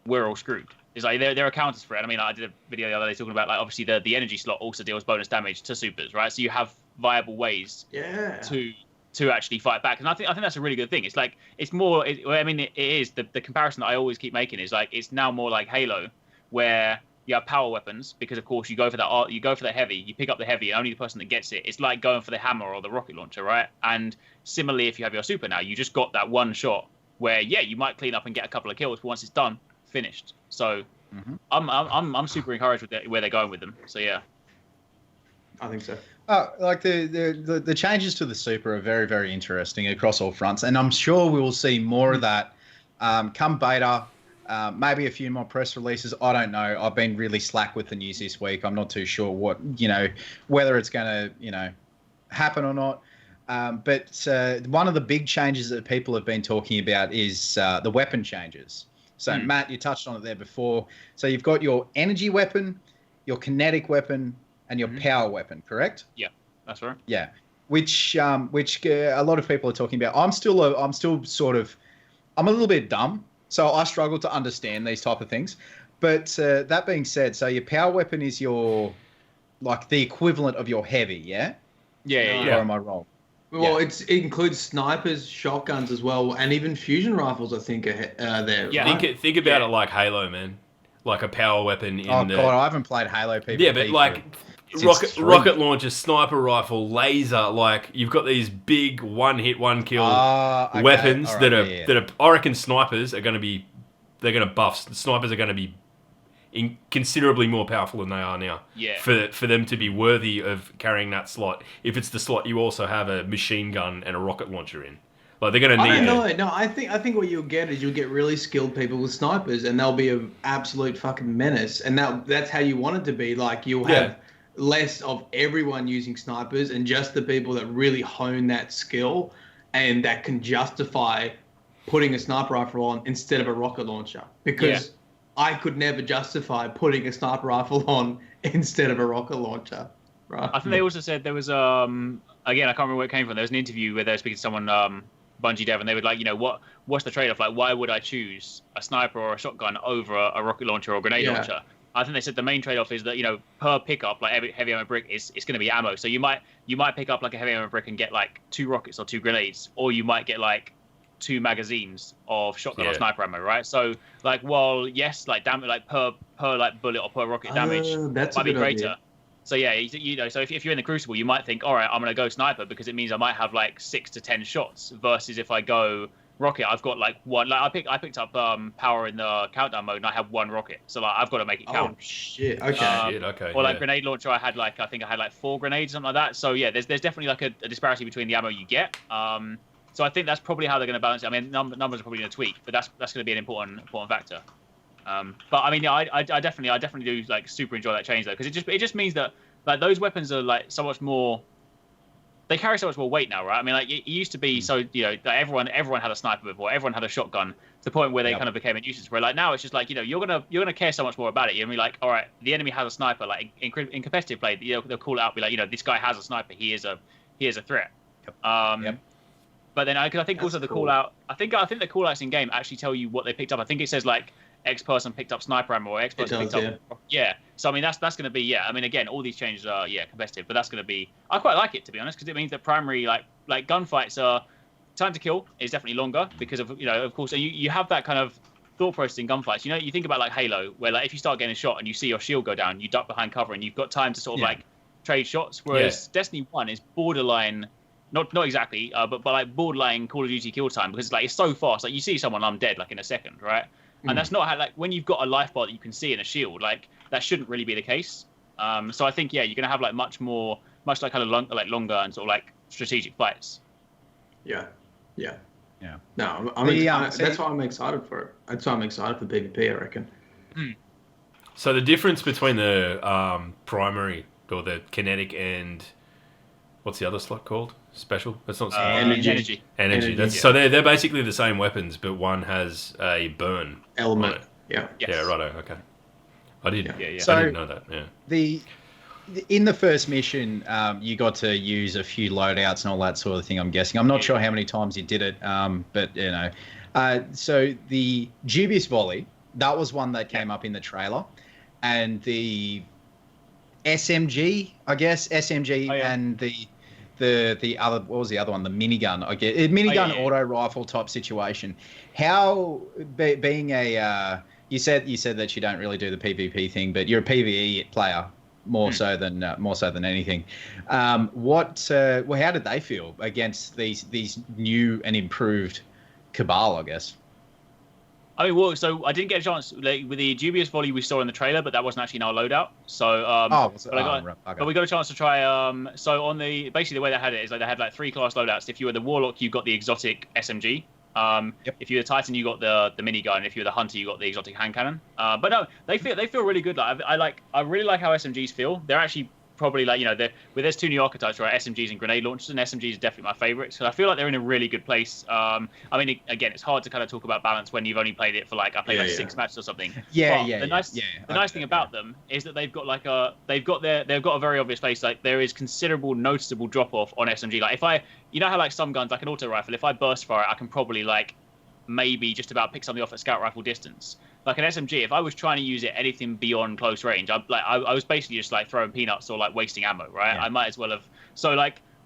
we're all screwed. It's like there are counters for it. I mean, I did a video the other day talking about like obviously the energy slot also deals bonus damage to supers, right? So you have viable ways to actually fight back, and I think that's a really good thing. It's like it's more. It is the comparison that I always keep making is like it's now more like Halo, where you have power weapons because of course you go for that heavy, you pick up the heavy, and only the person that gets it. It's like going for the hammer or the rocket launcher, right? And similarly, if you have your super now, you just got that one shot where you might clean up and get a couple of kills, but once it's done, finished. So I'm super encouraged with where they're going with them. So yeah, I think so. Like the changes to the super are very, very interesting across all fronts, and I'm sure we will see more of that come beta. Maybe a few more press releases. I don't know. I've been really slack with the news this week. I'm not too sure what whether it's going to happen or not. But one of the big changes that people have been talking about is the weapon changes. So Matt, you touched on it there before. So you've got your energy weapon, your kinetic weapon, and your power weapon, correct? Yeah, that's right. Yeah, which a lot of people are talking about. I'm still a little bit dumb, so I struggle to understand these type of things. But that being said, so your power weapon is your like the equivalent of your heavy, yeah? Yeah. Or am I wrong? Well, it includes snipers, shotguns as well, and even fusion rifles. I think are there. Yeah, right? Think about it like Halo, man. Like a power weapon. God, I haven't played Halo PvP. Yeah, but like rocket launcher, sniper rifle, laser. Like you've got these big one hit, one kill weapons that are. I reckon snipers are going to be. They're going to buff. Snipers are going to be considerably more powerful than they are now. Yeah. For them to be worthy of carrying that slot. If it's the slot you also have a machine gun and a rocket launcher in. Like they're going to need. I think what you'll get is you'll get really skilled people with snipers, and they'll be an absolute fucking menace. And that's how you want it to be. Like you'll have less of everyone using snipers, and just the people that really hone that skill, and that can justify putting a sniper rifle on instead of a rocket launcher. Because I could never justify putting a sniper rifle on instead of a rocket launcher. Right. I think they also said there was again I can't remember where it came from. There was an interview where they were speaking to someone Bungie dev, and they would like, what's the trade-off? Like, why would I choose a sniper or a shotgun over a rocket launcher or a grenade launcher? I think they said the main trade-off is that, per pickup, like every heavy ammo brick it's going to be ammo. So you might pick up like a heavy ammo brick and get like 2 rockets or 2 grenades, or you might get like 2 magazines of shotgun or sniper ammo, right? So like, while yes, like damage, like per like bullet or per rocket damage might be greater. Idea. So yeah, so if you're in the Crucible, you might think, all right, I'm going to go sniper because it means I might have like 6 to 10 shots, versus if I go rocket, I've got like 1. Like I picked up power in the countdown mode, and I have 1 rocket, so like I've got to make it count. Oh shit! Okay. Okay. Or like grenade launcher, I think I had like 4 grenades, something like that. So yeah, there's definitely like a disparity between the ammo you get. So I think that's probably how they're going to balance it. I mean, numbers are probably going to tweak, but that's going to be an important factor. But I mean, yeah, I definitely do like super enjoy that change though, because it just means that like those weapons are like so much more. They carry so much more weight now, right? I mean, like it used to be so that everyone had a sniper before, everyone had a shotgun, to the point where they kind of became a nuisance. Where like now it's just like you're gonna care so much more about it. You're gonna be like, all right, the enemy has a sniper. Like in competitive play, they'll call it out, be like, this guy has a sniper. He is a threat. Yep. But then I think also the call out. I think the call outs in game actually tell you what they picked up. I think it says like X person picked up sniper ammo, or X person picked up. Yeah. So I mean that's going to be I mean again, all these changes are competitive, but that's going to be. I quite like it, to be honest, because it means that primary like gunfights are time to kill is definitely longer because of of course you have that kind of thought process in gunfights. You think about like Halo, where like if you start getting a shot and you see your shield go down, you duck behind cover and you've got time to sort of like trade shots. Whereas Destiny 1 is borderline. Not exactly, but like borderline Call of Duty kill time, because like it's so fast. Like you see someone, I'm dead, like in a second, right? And that's not how, like when you've got a life bar that you can see in a shield, like that shouldn't really be the case. So I think you're gonna have like much like kind of longer and sort of like strategic fights. Yeah. No, that's why I'm excited for it. That's why I'm excited for PvP, I reckon. So the difference between the primary or the kinetic and what's the other slot called? Special? That's not energy. So they're basically the same weapons, but one has a burn element. Yeah. Yes. Yeah. Righto. Okay. I didn't. Yeah. So I didn't know that. Yeah. In the first mission, you got to use a few loadouts and all that sort of thing. I'm guessing. I'm not sure how many times you did it, but so the dubious volley, that was one that came up in the trailer, and the SMG, I guess and the other, what was the other one? The minigun, I guess. Minigun auto rifle type situation. How being a you said that you don't really do the PvP thing, but you're a PvE player more so than anything. How did they feel against these new and improved Cabal, I guess? I mean, well, so I didn't get a chance with the dubious volley we saw in the trailer, but that wasn't actually in our loadout. So, but we got a chance to try. So on basically the way they had it is like they had like 3 class loadouts. If you were the warlock, you got the exotic SMG. If you were the Titan, you got the minigun. If you were the hunter, you got the exotic hand cannon. But no, they feel really good. Like I really like how SMGs feel. They're actually probably like there's 2 new archetypes, right? SMGs and grenade launchers, and SMGs is definitely my favorite. So I feel like they're in a really good place. I mean, again, it's hard to kind of talk about balance when you've only played it for I played 6 matches or something. The nice thing about them is that they've got they've got a very obvious place. Like there is considerable noticeable drop off on SMG. Like if how like some guns, like an auto rifle, if I burst fire it, I can probably maybe just about pick something off at scout rifle distance. Like an SMG, if I was trying to use it anything beyond close range, I was basically just throwing peanuts or wasting ammo, right? I might as well have. So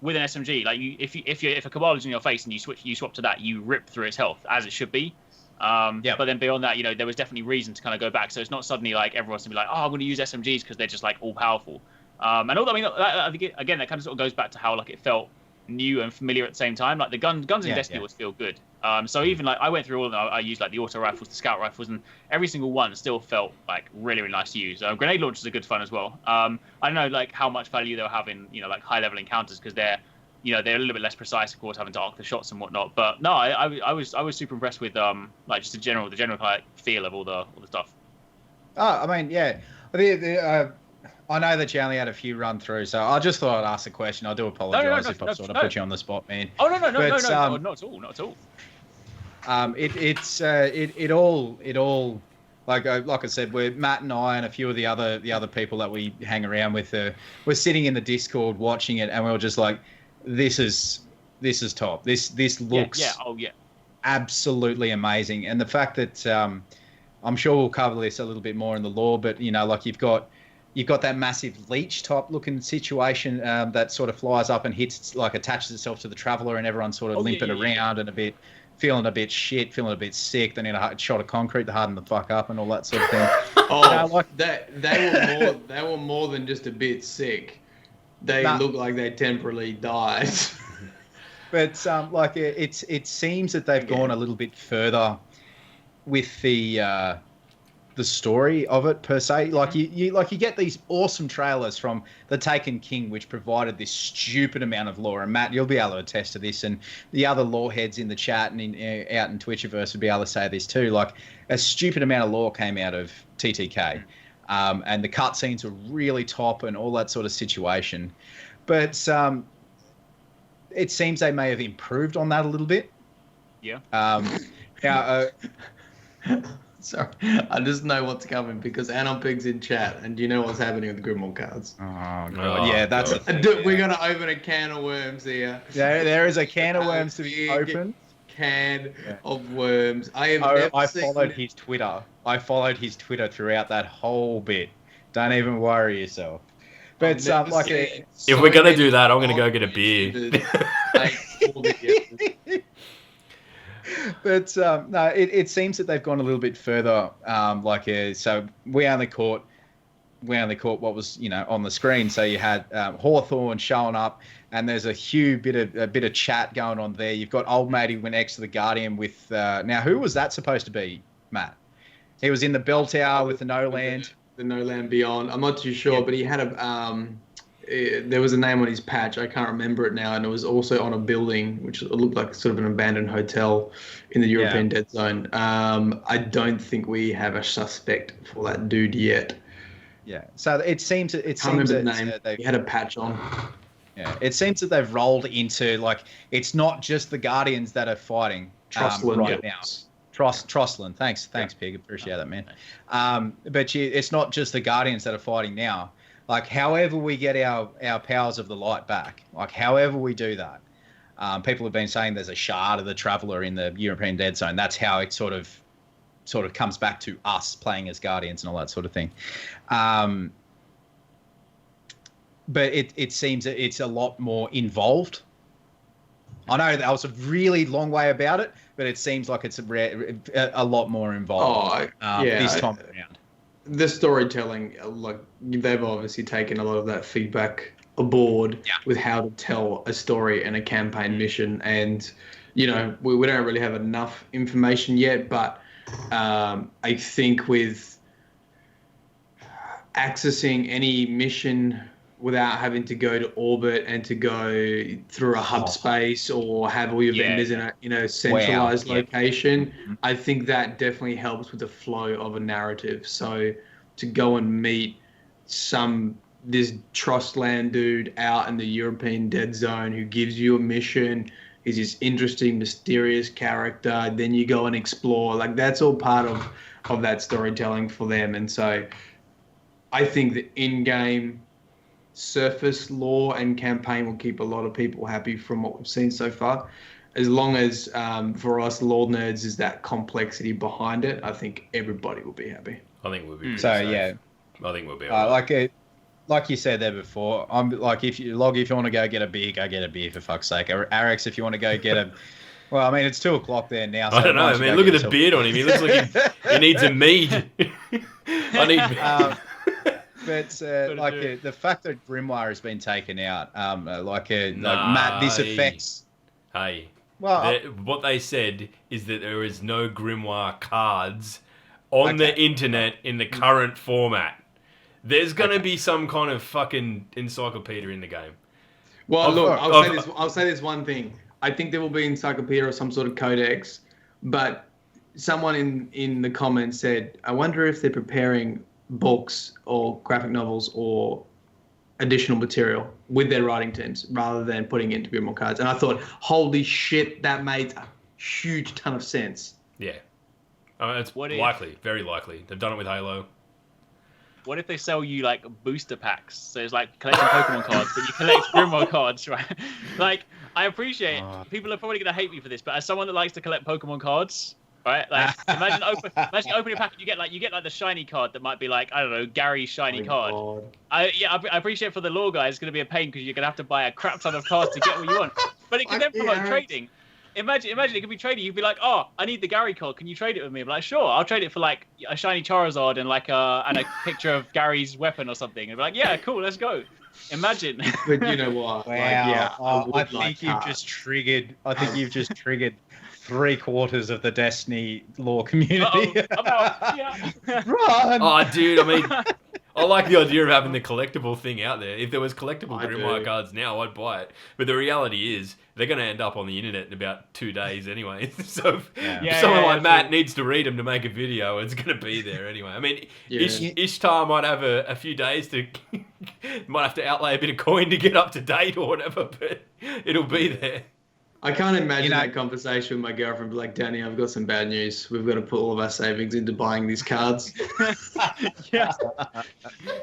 with an SMG, if a Cabal is in your face and you swap to that, you rip through its health as it should be. But then beyond that, there was definitely reason to kind of go back. So it's not suddenly everyone's gonna be like, oh, I'm going to use SMGs because they're just all powerful. And although I think again that kind of sort of goes back to how it felt new and familiar at the same time. Like the guns in Destiny always feel good. So even I went through all of them. I used the auto rifles, the scout rifles, and every single one still felt really, really nice to use. Grenade launchers are good fun as well. I don't know how much value they'll have in high level encounters because they're they're a little bit less precise, of course, having to arc the shots and whatnot. But no, I was super impressed with just the general feel of all the stuff. Oh, I mean, yeah. I know that you only had a few run through, so I just thought I'd ask a question. I do apologise if I've sort of put you on the spot, man. Oh no, not at all. It all like I said, we're Matt and I and a few of the other people that we hang around with. We're sitting in the Discord watching it, and we were just like, this is top. This looks absolutely amazing, and the fact that I'm sure we'll cover this a little bit more in the lore, but like you've got that massive leech type looking situation that sort of flies up and hits, like attaches itself to the traveler, and everyone's sort of limping around and feeling a bit shit, feeling a bit sick. They need a shot of concrete to harden the fuck up and all that sort of thing. They were more than just a bit sick. They look like they temporarily died. But it seems that they've gone a little bit further with the story of it per se. Like you get these awesome trailers from The Taken King, which provided this stupid amount of lore. And Matt, you'll be able to attest to this, and the other lore heads in the chat and out in Twitchiverse would be able to say this too. Like a stupid amount of lore came out of TTK, and the cutscenes were really top and all that sort of situation. But it seems they may have improved on that a little bit. Yeah. Sorry, I just know what's coming because Anonpig's in chat, and do you know what's happening with the Grimoire cards? Oh god, yeah, that's a thing, we're gonna open a can of worms here. There is a can of worms to be opened. Can of worms. I followed his Twitter. I followed his Twitter throughout that whole bit. Don't even worry yourself. But if we're gonna do that, I'm gonna go get a beer. But no, it seems that they've gone a little bit further. So we only caught what was on the screen. So you had Hawthorne showing up, and there's a bit of chat going on there. You've got old matey went next to the Guardian with now who was that supposed to be, Matt? He was in the bell tower with the No Land. The No Land Beyond. I'm not too sure, but he had there was a name on his patch. I can't remember it now, and it was also on a building, which looked like sort of an abandoned hotel in the European Dead Zone. I don't think we have a suspect for that dude yet. Yeah. So it seems that he had a patch on. Yeah. It seems that they've rolled into it's not just the Guardians that are fighting right now. Trostland. Thanks, Pig. Appreciate that, man. But it's not just the Guardians that are fighting now. However we get our powers of the light back, however we do that, people have been saying there's a shard of the Traveller in the European Dead Zone. That's how it sort of comes back to us playing as Guardians and all that sort of thing. But it seems that it's a lot more involved. I know that was a really long way about it, but it seems like it's a lot more involved this time around. The storytelling, they've obviously taken a lot of that feedback aboard with how to tell a story and a campaign mission. And, we don't really have enough information yet, but I think with accessing any mission without having to go to orbit and to go through a hub space or have all your vendors in a centralized location, I think that definitely helps with the flow of a narrative. So to go and meet this Trostland dude out in the European Dead Zone who gives you a mission, is this interesting, mysterious character, then you go and explore, that's all part of that storytelling for them. And so I think the in-game surface lore and campaign will keep a lot of people happy from what we've seen so far. As long as for us lore nerds is that complexity behind it, I think everybody will be happy. I think we'll be so safe. I think we'll be all right. Like you said there before, I'm if you want to go get a beer, go get a beer for fuck's sake. Arekkz, if you want to go get a well, I mean it's 2:00 there now. So I don't know, man. Look at the beard on him. He looks like he needs a mead. I need. But the fact that Grimoire has been taken out, Matt, this affects. Hey, what they said is that there is no Grimoire cards on the internet in the current format. There's going to be some kind of fucking encyclopedia in the game. Well, I'll say this one thing. I think there will be encyclopedia or some sort of codex, but someone in the comments said, I wonder if they're preparing books or graphic novels or additional material with their writing teams rather than putting it into Grimoire cards. And I thought, holy shit, that made a huge ton of sense. Yeah. It's likely, very likely. They've done it with Halo. What if they sell you booster packs? So it's like collecting Pokemon cards, but you collect Grimoire cards, right? I appreciate people are probably going to hate me for this, but as someone that likes to collect Pokemon cards, right? Like, imagine opening a packet, you get like the shiny card that might be like, I don't know, Gary's shiny card. God. I appreciate for the lore guys, it's gonna be a pain because you're gonna have to buy a crap ton of cards to get what you want. But it can then promote trading. Imagine it could be trading. You'd be like, oh, I need the Gary card. Can you trade it with me? I'm like, sure, I'll trade it for like a shiny Charizard and like a picture of Gary's weapon or something. And be like, yeah, cool, let's go. Imagine. But you know what? Wow. I think you've just triggered 3/4 of the Destiny lore community. Run! Oh, dude, I mean, I like the idea of having the collectible thing out there. If there was collectible Grimoire cards now, I'd buy it. But the reality is, they're going to end up on the internet in about 2 days anyway. So if someone like Matt needs to read them to make a video, it's going to be there anyway. I mean, Ishtar might have a few days to... might have to outlay a bit of coin to get up to date or whatever, but it'll be there. I can't imagine that conversation with my girlfriend. Be like, Danny, I've got some bad news. We've got to put all of our savings into buying these cards. Yeah.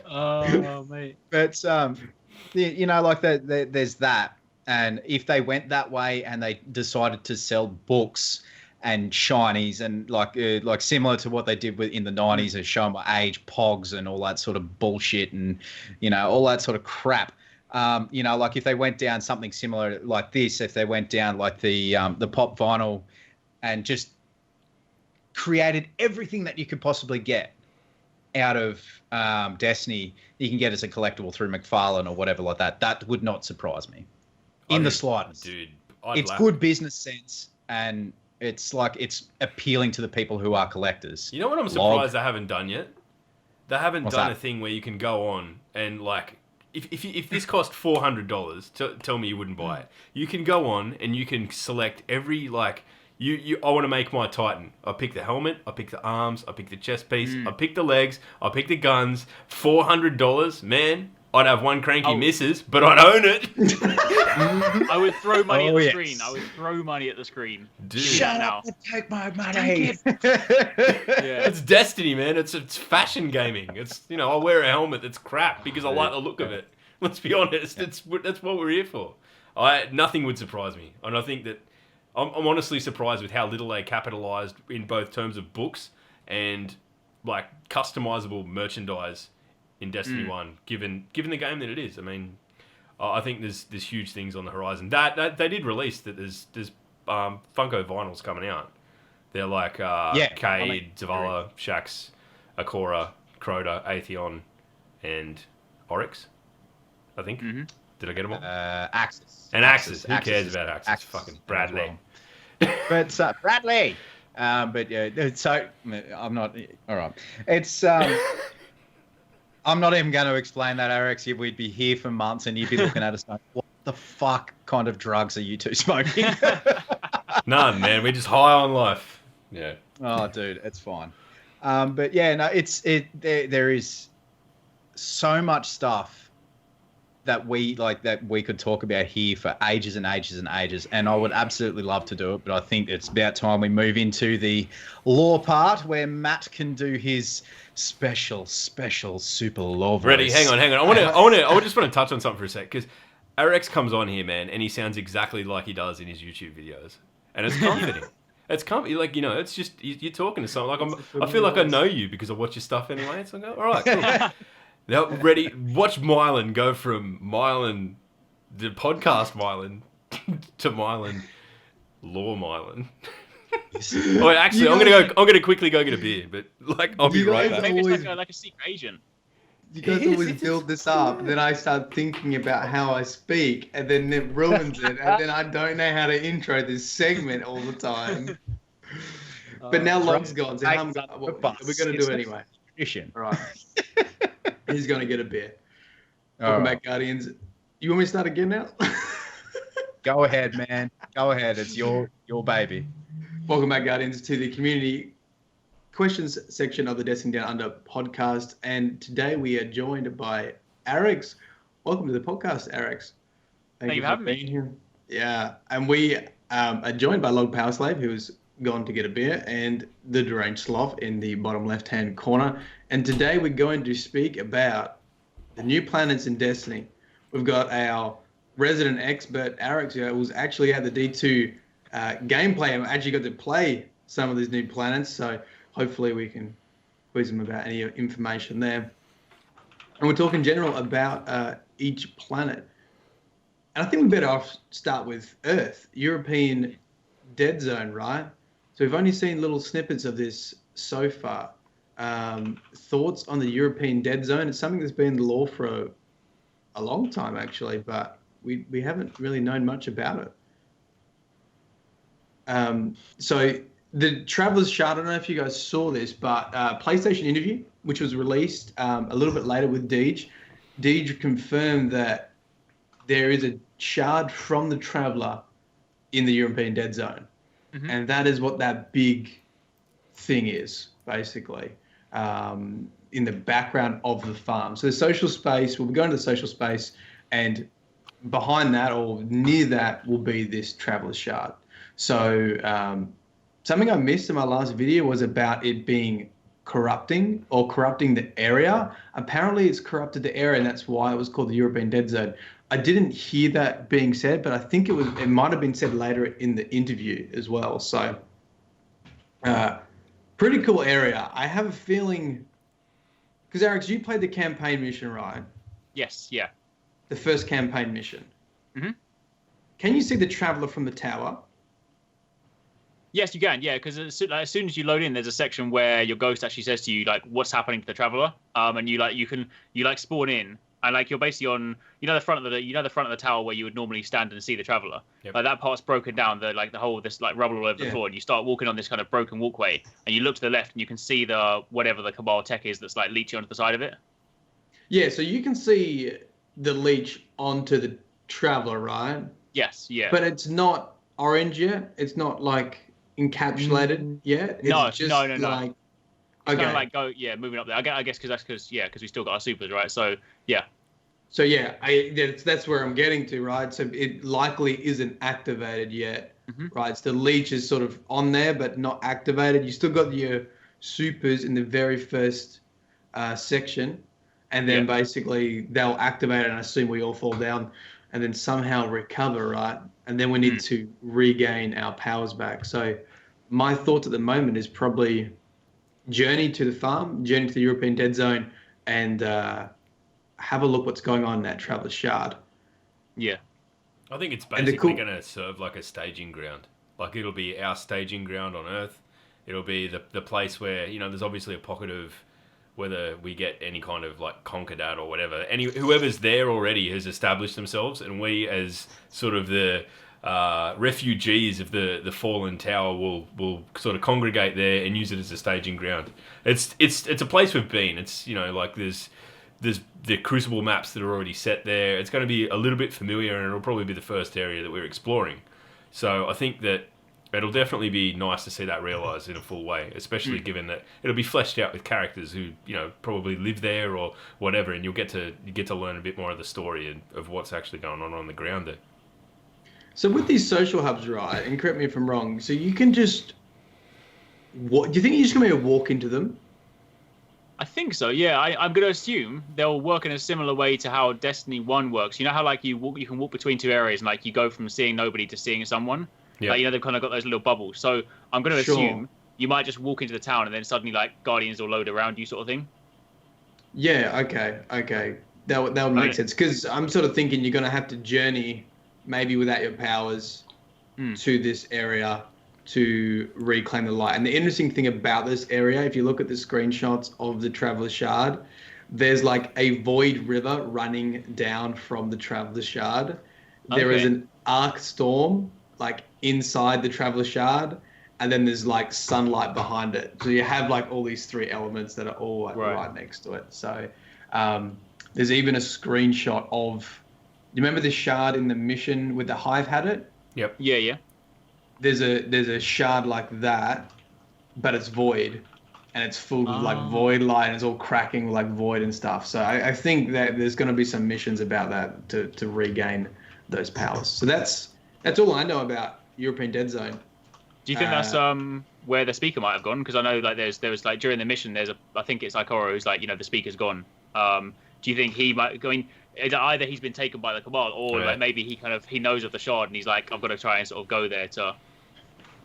Oh, mate. But like there's that, and if they went that way and they decided to sell books and shinies and like similar to what they did in the 90s, as shown by age, pogs and all that sort of bullshit and all that sort of crap. Like if they went down something similar like this, if they went down like the pop vinyl and just created everything that you could possibly get out of Destiny, you can get as a collectible through McFarlane or whatever like that. That would not surprise me in the slightest. Dude, it's good business sense, and it's appealing to the people who are collectors. You know what I'm surprised they haven't done yet? They haven't done a thing where you can go on and like... If this cost $400, tell me you wouldn't buy it. You can go on and you can select every I want to make my Titan. I pick the helmet, I pick the arms, I pick the chest piece, I pick the legs, I pick the guns. $400, man. I'd have one cranky misses, but I'd own it. I would throw money at the screen. I would throw money at the screen. Dude. Shut up and take my money. It's Destiny, man. It's fashion gaming. It's I wear a helmet that's crap because I like the look of it. Let's be honest. That's what we're here for. Nothing would surprise me, and I think that I'm honestly surprised with how little they capitalized in both terms of books and like customizable merchandise in Destiny 1, given the game that it is. I mean, I think there's huge things on the horizon. That they did release that there's Funko vinyls coming out. They're like Cade, Zavala, Shax, Akora, Crota, Atheon, and Arekkz, I think. Mm-hmm. Did I get them all? Arekkz. And Arekkz. Who cares about Arekkz? It's fucking Bradley. But Bradley. But yeah, so I'm not. All right. It's. I'm not even going to explain that, Arekkz. We'd be here for months and you'd be looking at us like, what the fuck kind of drugs are you two smoking? None, man. We're just high on life. Yeah. Oh, dude, it's fine. But yeah, no, there is so much stuff that we could talk about here for ages and ages and ages, and I would absolutely love to do it, but I think it's about time we move into the lore part where Matt can do his special super lore voice. Ready? Hang on. I just want to touch on something for a sec, because Arekkz comes on here, man, and he sounds exactly like he does in his YouTube videos, and it's comforting. It's comforting, it's just you're talking to someone. Like I feel like I know you because I watch your stuff anyway. It's like, all right, cool. Now, ready? Watch Mylan go from Mylan, the podcast Mylan, to Mylan, lore Mylan. Wait, actually, I'm gonna quickly go get a beer, but I'll be right back. Maybe it's like a secret agent. You guys always build this up, and then I start thinking about how I speak, and then it ruins it, and then I don't know how to intro this segment all the time. But now Log's gone, so we're gonna do it anyway. All right. He's going to get a beer. Welcome back, Guardians. You want me to start again now? Go ahead, man. Go ahead. It's your baby. Welcome back, Guardians, to the community questions section of the Destiny Down Under podcast. And today we are joined by Arekkz. Welcome to the podcast, Arekkz. Thank you for having me here. Yeah. And we are joined by Log Power Slave, who has gone to get a beer, and the Deranged Sloth in the bottom left-hand corner. And today we're going to speak about the new planets in Destiny. We've got our resident expert, Arekkz, who was actually at the D2 gameplay and actually got to play some of these new planets. So hopefully we can quiz them about any information there. And we'll talk in general about each planet. And I think we better start with Earth, European Dead Zone, right? So we've only seen little snippets of this so far. Thoughts on the European Dead Zone? It's something that's been in the lore for a long time, actually, but we haven't really known much about it. So the Traveler's Shard, I don't know if you guys saw this, but PlayStation interview, which was released a little bit later with Deej. Deej confirmed that there is a shard from the Traveler in the European Dead Zone. Mm-hmm. And that is what that big thing is, basically, in the background of the farm. So the social space, we'll be going to the social space, and behind that or near that will be this Traveler's Shard. So something I missed in my last video was about it being corrupting the area. Apparently it's corrupted the area, and that's why it was called the European Dead Zone. I didn't hear that being said, but I think it might have been said later in the interview as well. So pretty cool area. I have a feeling, because Arekkz, you played the campaign mission, right? Yes, yeah. The first campaign mission. Mm-hmm. Can you see the Traveler from the tower? Yes, you can. Yeah, because as soon as you load in, there's a section where your ghost actually says to you like what's happening to the Traveler, and you can spawn in, and like you're basically on the front of the tower where you would normally stand and see the Traveler. Yep. Like that part's broken down. The whole this like rubble all over the floor, and you start walking on this kind of broken walkway, and you look to the left, and you can see the whatever the Cabal tech is that's like leeching onto the side of it. Yeah, so you can see the leech onto the Traveler, right? Yes, yeah. But it's not orange yet. It's not like encapsulated yet. It's no. Like, It's okay. kind of like moving up there. I guess because we still got our supers, right? So yeah. So yeah, that's where I'm getting to, right? So it likely isn't activated yet, right? So the leech is sort of on there, but not activated. You still got your supers in the very first section, and then basically they'll activate it, and I assume we all fall down, and then somehow recover, right? And then we need to regain our powers back. So my thought at the moment is probably journey to the farm, journey to the European Dead Zone, and have a look what's going on in that Traveler's Shard. Yeah. I think it's basically going to serve like a staging ground. Like it'll be our staging ground on Earth. It'll be the place where, there's obviously a pocket of whether we get any kind of like Concordat or whatever. Whoever's there already has established themselves, and we as sort of the refugees of the fallen tower will sort of congregate there and use it as a staging ground. It's a place we've been. It's like there's the Crucible maps that are already set there. It's going to be a little bit familiar, and it'll probably be the first area that we're exploring. So I think that it'll definitely be nice to see that realised in a full way, especially given that it'll be fleshed out with characters who probably live there or whatever, and you get to learn a bit more of the story of what's actually going on the ground there. So with these social hubs, right, and correct me if I'm wrong, so you can just do you think you're just going to be able to walk into them? I think so, yeah. I'm going to assume they'll work in a similar way to how Destiny 1 works. You know how like you can walk between two areas, and like you go from seeing nobody to seeing someone? Yeah. Like, they've kind of got those little bubbles. So I'm going to assume you might just walk into the town, and then suddenly like Guardians will load around you sort of thing. Yeah, okay. That would make sense. Because I'm sort of thinking you're going to have to journey, maybe without your powers, to this area to reclaim the light. And the interesting thing about this area, if you look at the screenshots of the Traveler's Shard, there's like a void river running down from the Traveler's Shard. Okay. There is an arc storm like inside the Traveler's Shard, and then there's like sunlight behind it. So you have like all these three elements that are all like right next to it. So there's even a screenshot of, you remember the shard in the mission with the hive had it? Yep. Yeah. There's a shard like that, but it's void, and it's full of like void light, and it's all cracking like void and stuff. So I think that there's going to be some missions about that to regain those powers. So that's all I know about European Dead Zone. Do you think that's where the speaker might have gone? Because I know like there was like during the mission I think it's Ikora who's like the speaker's gone. Do you think he might go in? Either he's been taken by the Cabal, or like maybe he knows of the shard and he's like, I've got to try and sort of go there to.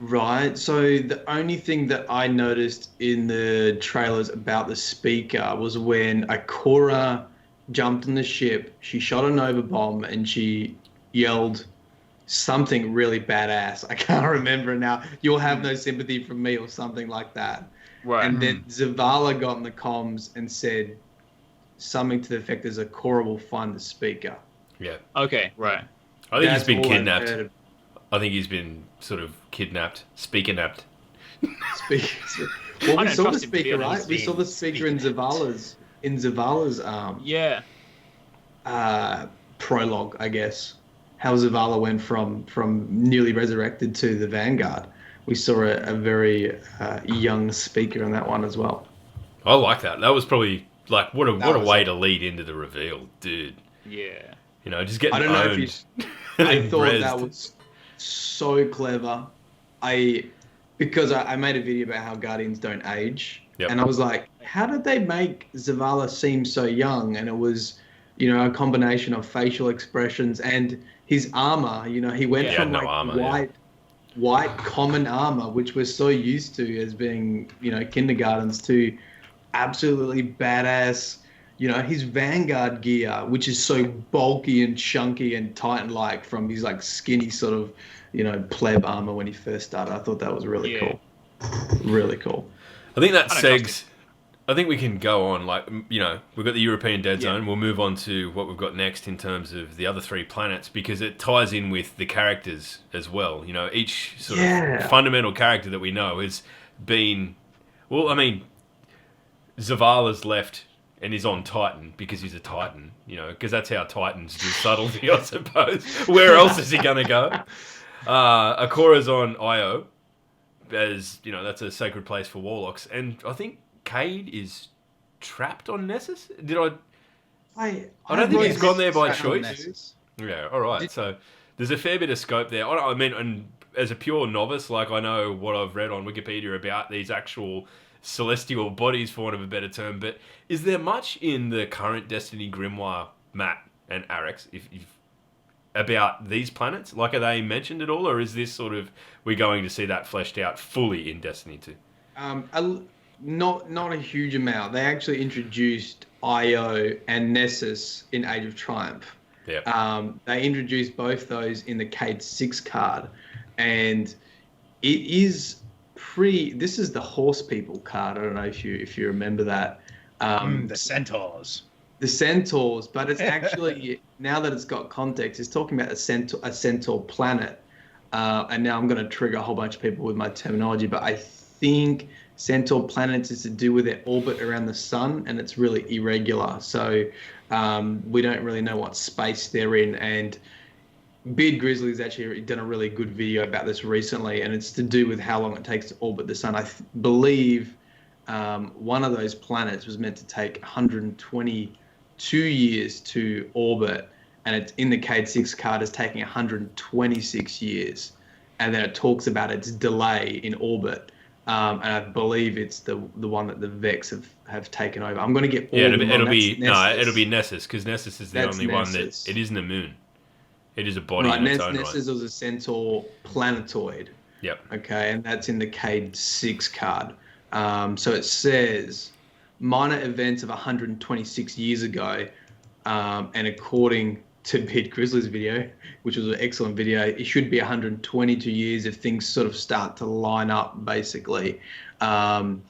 Right. So the only thing that I noticed in the trailers about the speaker was when Akora jumped on the ship, she shot a Nova bomb, and she yelled something really badass. I can't remember now. You'll have no sympathy from me, or something like that. Right. And then Zavala got in the comms and said something to the effect, "There's Akora will find the speaker." Yeah. Okay. Right. I think That's he's been all I've kidnapped. heard of I think he's been sort of kidnapped, speaker-napped. speaker. Well, I we don't saw the trust him, to be speaker, right? honest. We saw the speaker in Zavala's Yeah. prologue, I guess. How Zavala went from newly resurrected to the Vanguard. We saw a very young speaker in that one as well. I like that. That was probably like what a way it. to lead into the reveal, dude. Yeah. You know, just getting I don't know owned. if you. I thought that was so clever. Because I made a video about how Guardians don't age, and I was like, how did they make Zavala seem so young? And it was, a combination of facial expressions and his armor. He went from white common armor, which we're so used to as being, kindergartens, to absolutely badass. His Vanguard gear, which is so bulky and chunky and Titan-like from his like skinny sort of, pleb armor when he first started. I thought that was really cool. Really cool. I think that segs. I think we can go on. We've got the European Dead Zone. We'll move on to what we've got next in terms of the other 3 planets, because it ties in with the characters as well. Each sort of fundamental character that we know has been. Well, I mean, Zavala's left and is on Titan because he's a Titan, because that's how Titans do subtlety, I suppose. Where else is he going to go? Akora's on Io, as, that's a sacred place for warlocks. And I think Cade is trapped on Nessus? I don't think he's gone there by choice. Yeah, all right. So there's a fair bit of scope there. I mean, and as a pure novice, I know what I've read on Wikipedia about these actual celestial bodies, for want of a better term, but is there much in the current Destiny Grimoire, Matt and Arekkz, if about these planets? Are they mentioned at all, or is this sort of we're going to see that fleshed out fully in Destiny 2? Not a huge amount. They actually introduced Io and Nessus in Age of Triumph. Yeah. They introduced both those in the Cade 6 card, and it is this is the horse people card. I don't know if you remember that. The centaurs. The centaurs, but it's actually, now that it's got context, it's talking about a centaur planet. And now I'm going to trigger a whole bunch of people with my terminology, but I think centaur planets is to do with their orbit around the sun, and it's really irregular. So we don't really know what space they're in. And Beard Grizzly's actually done a really good video about this recently, and it's to do with how long it takes to orbit the sun. I believe one of those planets was meant to take 122 years to orbit, and it's in the Cade 6 card is taking 126 years. And then it talks about its delay in orbit. And I believe it's the one that the Vex have taken over. I'm going to get all it'll be Nessus, because Nessus is the only one that it isn't a moon. It is a body in its own right. Nessus was a centaur planetoid. Yep. Okay, and that's in the Cade 6 card. So it says minor events of 126 years ago, and according to Beard Grizzly's video, which was an excellent video, it should be 122 years if things sort of start to line up, basically. And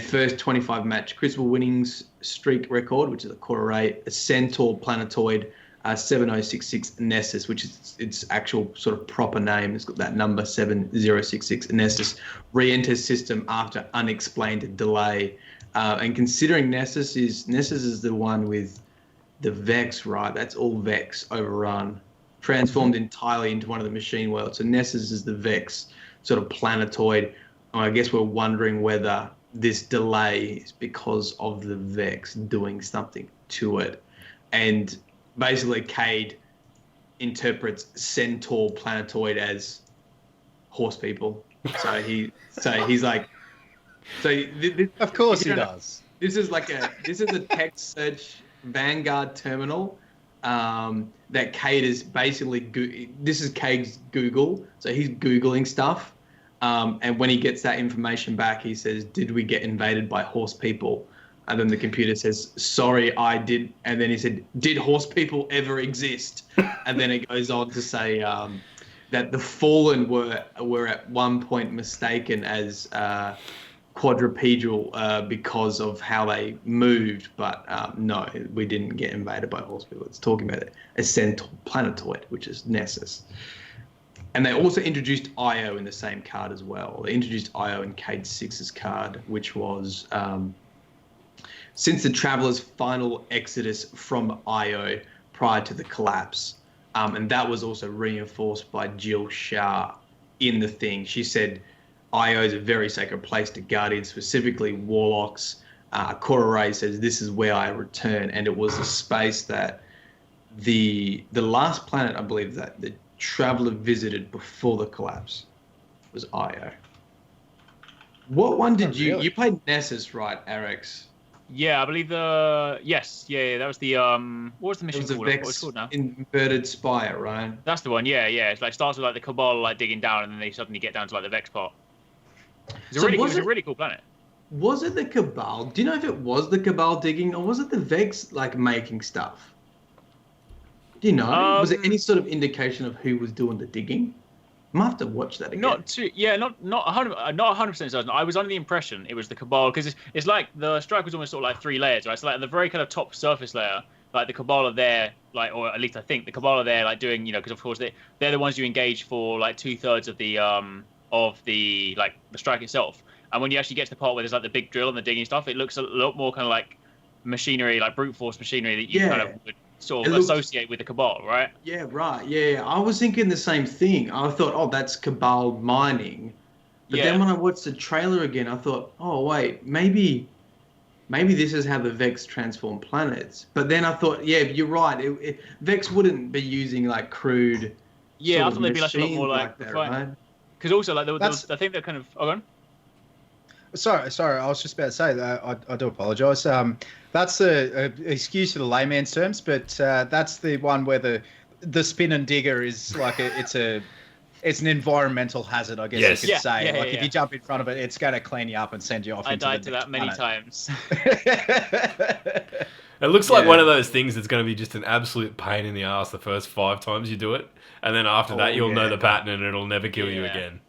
first 25 match Crucible winnings streak record, which is a quarter rate, a centaur planetoid, 7066 Nessus, which is its actual sort of proper name. It's got that number 7066 Nessus. Re-enters system after unexplained delay. And considering Nessus is the one with the Vex, right? That's all Vex overrun, transformed entirely into one of the machine worlds. So Nessus is the Vex sort of planetoid. I guess we're wondering whether this delay is because of the Vex doing something to it. And basically, Cade interprets centaur planetoid as horse people. He's like, of course he does. This is a text search Vanguard terminal that Cade is basically. This is Cade's Google, so he's googling stuff, And when he gets that information back, he says, "Did we get invaded by horse people?" And then the computer says, "Sorry, I did." And then he said, "Did horse people ever exist?" And then it goes on to say that the Fallen were at one point mistaken as quadrupedal because of how they moved, but no, we didn't get invaded by horse people. It's talking about a centaur planetoid, which is Nessus. And they also introduced Io in the same card as well. They introduced Io in Cade 6's card, which was since the Traveler's final exodus from Io prior to the collapse. And that was also reinforced by Jill Shah in the thing. She said, Io is a very sacred place to Guardians, specifically Warlocks. Cora says, "This is where I return." And it was a space that the last planet, I believe, that the Traveler visited before the collapse was Io. What one did you... Really? You played Nessus, right, Arekkz? Yeah, I believe that was the what was the mission called? What was it called now? Inverted Spire, right? That's the one. Yeah. It's like starts with like the Cabal like digging down, and then they suddenly get down to like the Vex part. It was a really cool planet. Was it the Cabal? Do you know if it was the Cabal digging, or was it the Vex like making stuff? Do you know? Was there any sort of indication of who was doing the digging? I might have to watch that again. Not 100% certain. I was under the impression it was the Cabal, because it's like the strike was almost sort of like 3 layers, right? So like the very kind of top surface layer, like the Cabal are there, like, or at least I think the Cabal are there, like doing, because of course they're the ones you engage for like 2/3 of the like the strike itself. And when you actually get to the part where there's like the big drill and the digging stuff, it looks a lot more kind of like machinery, like brute force machinery that you kind of would sort of associate with the Cabal, right? Yeah, right. Yeah, I was thinking the same thing. I thought, oh, that's Cabal mining. But then when I watched the trailer again, I thought, oh, wait, maybe this is how the Vex transform planets. But then I thought, yeah, you're right. Vex wouldn't be using like crude. Yeah, I thought they'd be like a lot more like that, right? Because also, like, I think they're kind of. Oh, go on. Sorry. I was just about to say that I do apologise. That's the excuse for the layman's terms, but that's the one where the spin and digger is like it's an environmental hazard, I guess you could say. If you jump in front of it, it's going to clean you up and send you off. I died to that many times. It looks like one of those things that's going to be just an absolute pain in the ass the first 5 times you do it, and then after that you'll know the pattern and it'll never kill you again.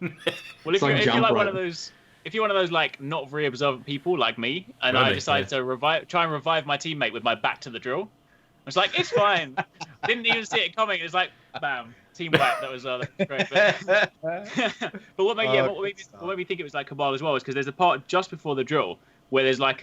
Well, if you're like one of those. If you're one of those like not very observant people like me, and I decided to try and revive my teammate with my back to the drill, I was like, it's fine. Didn't even see it coming. It was like, bam, team wipe. That was great. But what made me think it was like Cabal as well is because there's a part just before the drill where there's like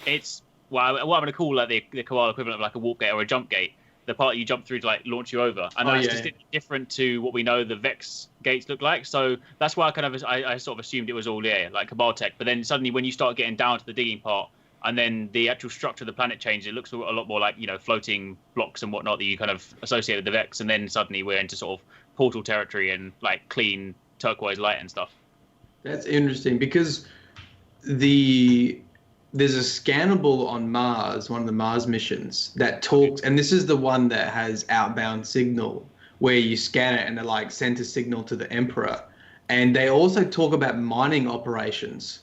it's what I'm going to call like the Cabal equivalent of like a warp gate or a jump gate. The part you jump through to like launch you over, and that's just different to what we know the Vex gates look like. So that's why I sort of assumed it was all like Cabal tech. But then suddenly when you start getting down to the digging part, and then the actual structure of the planet changes, it looks a lot more like floating blocks and whatnot that you kind of associate with the Vex. And then suddenly we're into sort of portal territory and like clean turquoise light and stuff. That's interesting because there's a scannable on Mars, one of the Mars missions, that talks, and this is the one that has outbound signal, where you scan it and it like sends a signal to the Emperor. And they also talk about mining operations.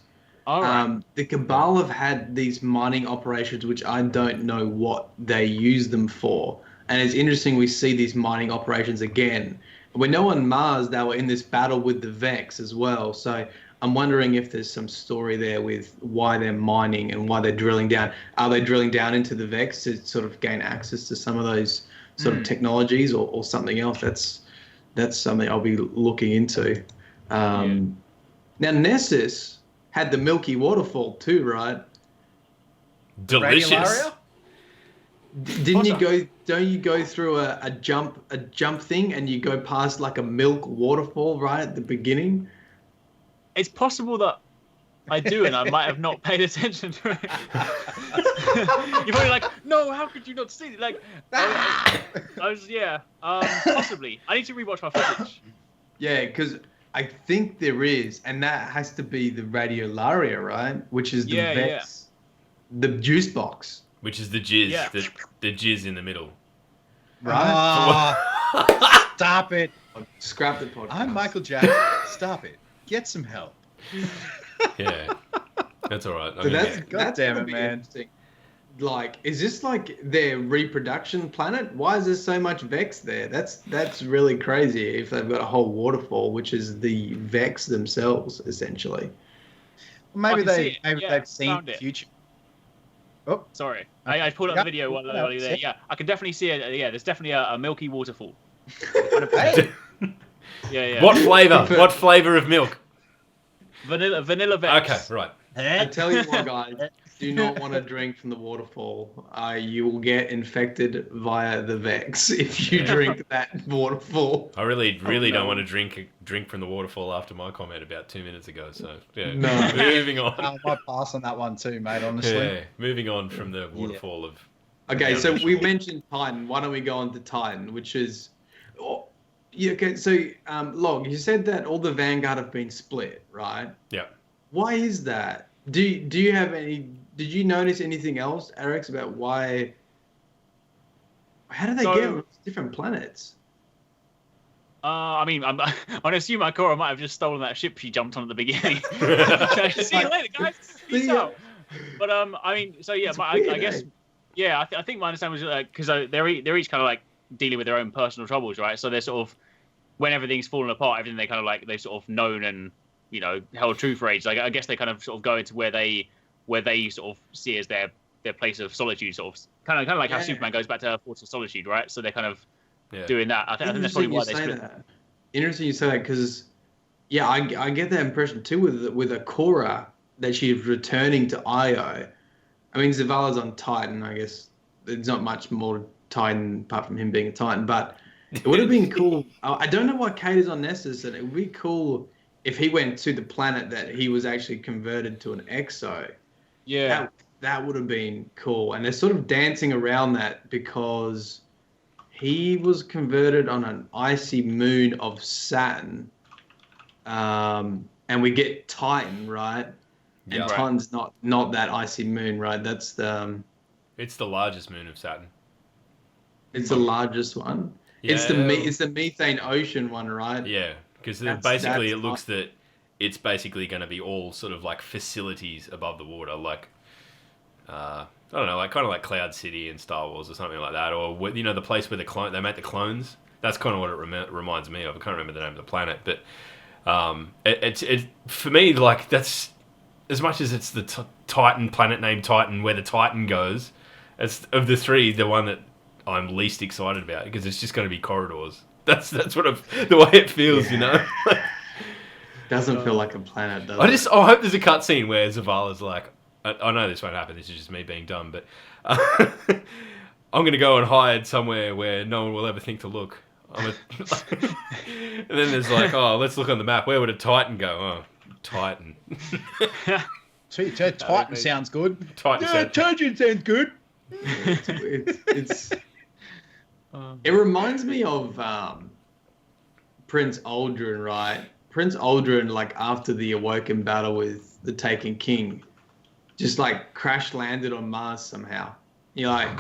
All right. The Cabal have had these mining operations, which I don't know what they use them for. And it's interesting we see these mining operations again. We know on Mars they were in this battle with the Vex as well. So I'm wondering if there's some story there with why they're mining and why they're drilling down. Are they drilling down into the Vex to sort of gain access to some of those sort of technologies or something else? That's something I'll be looking into. Now, Nessus had the Milky Waterfall too, right? Delicious. Don't you go through a jump thing and you go past like a milk waterfall right at the beginning? It's possible that I do, and I might have not paid attention to it. You're probably like, no, how could you not see it? Like, possibly. I need to rewatch my footage. Yeah, because I think there is, and that has to be the Radiolaria, right? Which is the Vex, the juice box. Which is the jizz, the jizz in the middle. Right? Stop it. Scrap the podcast. I'm Michael Jackson. Stop it. Get some help. Yeah, that's all right. So that's damn gonna it, be man. interesting. Like, is this like their reproduction planet? Why is there so much Vex there? That's really crazy. If they've got a whole waterfall, which is the Vex themselves, essentially. Maybe I can see it. Yeah, they've seen found the it. future. Oh, Sorry, I pulled up the video while you were there. Yeah, I can definitely see it. Yeah, there's definitely a milky waterfall. hey. Yeah. What flavor? What flavor of milk? Vanilla Vex. Okay, right. I tell you what, guys, do not want to drink from the waterfall. You will get infected via the Vex if you drink that waterfall. I really don't want to drink from the waterfall after my comment about 2 minutes ago. So yeah, No. moving on. I might pass on that one too, mate. Honestly. Yeah, moving on from the waterfall of. Okay, so we mentioned Titan. Why don't we go on to Titan, which is, yeah. Okay, so Log, you said that all the Vanguard have been split, right? Yeah. Why is that? Do you have any? Did you notice anything else, Arekkz, about why? How do they get different planets? I mean, I'm gonna assume Ikora might have just stolen that ship she jumped on at the beginning. See you later, guys. Peace out. But I mean, so yeah, but I guess, yeah, I think my understanding was because they're each kind of like dealing with their own personal troubles, right? So they're sort of, when everything's fallen apart, everything they kind of like they've sort of known and held true for ages. Like, I guess they kind of sort of go into where they sort of see as their place of solitude, sort of kind of like how Superman goes back to Fortress of Solitude, right? So they're kind of doing that. I think that's probably why they split. Interesting you say that, because I get that impression too with Ikora, that she's returning to Io. I mean, Zavala's on Titan. I guess there's not much more Titan apart from him being a Titan, but it would have been cool. I don't know why Cade is on Nessus, and it would be cool if he went to the planet that he was actually converted to an exo. Yeah. That would have been cool. And they're sort of dancing around that because he was converted on an icy moon of Saturn. And we get Titan, right? And Yeah. Titan's not that icy moon, right? That's the... It's the largest moon of Saturn. It's the largest one. Yeah. It's the methane ocean one, right? Yeah, because basically it looks that it's basically going to be all sort of like facilities above the water, like I don't know, like kind of like Cloud City in Star Wars or something like that, or the place where they make the clones. That's kind of what it reminds me of. I can't remember the name of the planet, but it's for me, like, that's as much as it's the Titan planet named Titan, where the Titan goes. It's of the three, the one that I'm least excited about, because it's just going to be corridors. That's what the way it feels, Doesn't feel like a planet, does it? I hope there's a cutscene where Zavala's like, I know this won't happen, this is just me being dumb, but I'm going to go and hide somewhere where no one will ever think to look. And then there's like, let's look on the map. Where would a Titan go? Oh, Titan. Titan sounds good. Titan sounds good. It reminds me of Prince Aldrin, right? Prince Aldrin, like, after the Awoken battle with the Taken King, just like crash landed on Mars somehow. You're like,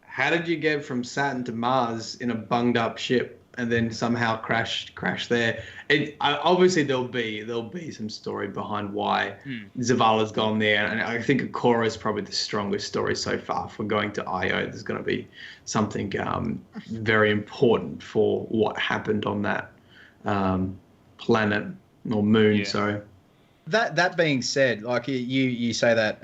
how did you get from Saturn to Mars in a bunged up ship and then somehow crash there? Obviously there'll be some story behind why Zavala's gone there, and I think Ikora is probably the strongest story so far for going to Io. There's going to be something very important for what happened on that planet or moon. Yeah. Sorry. That being said, like you say that,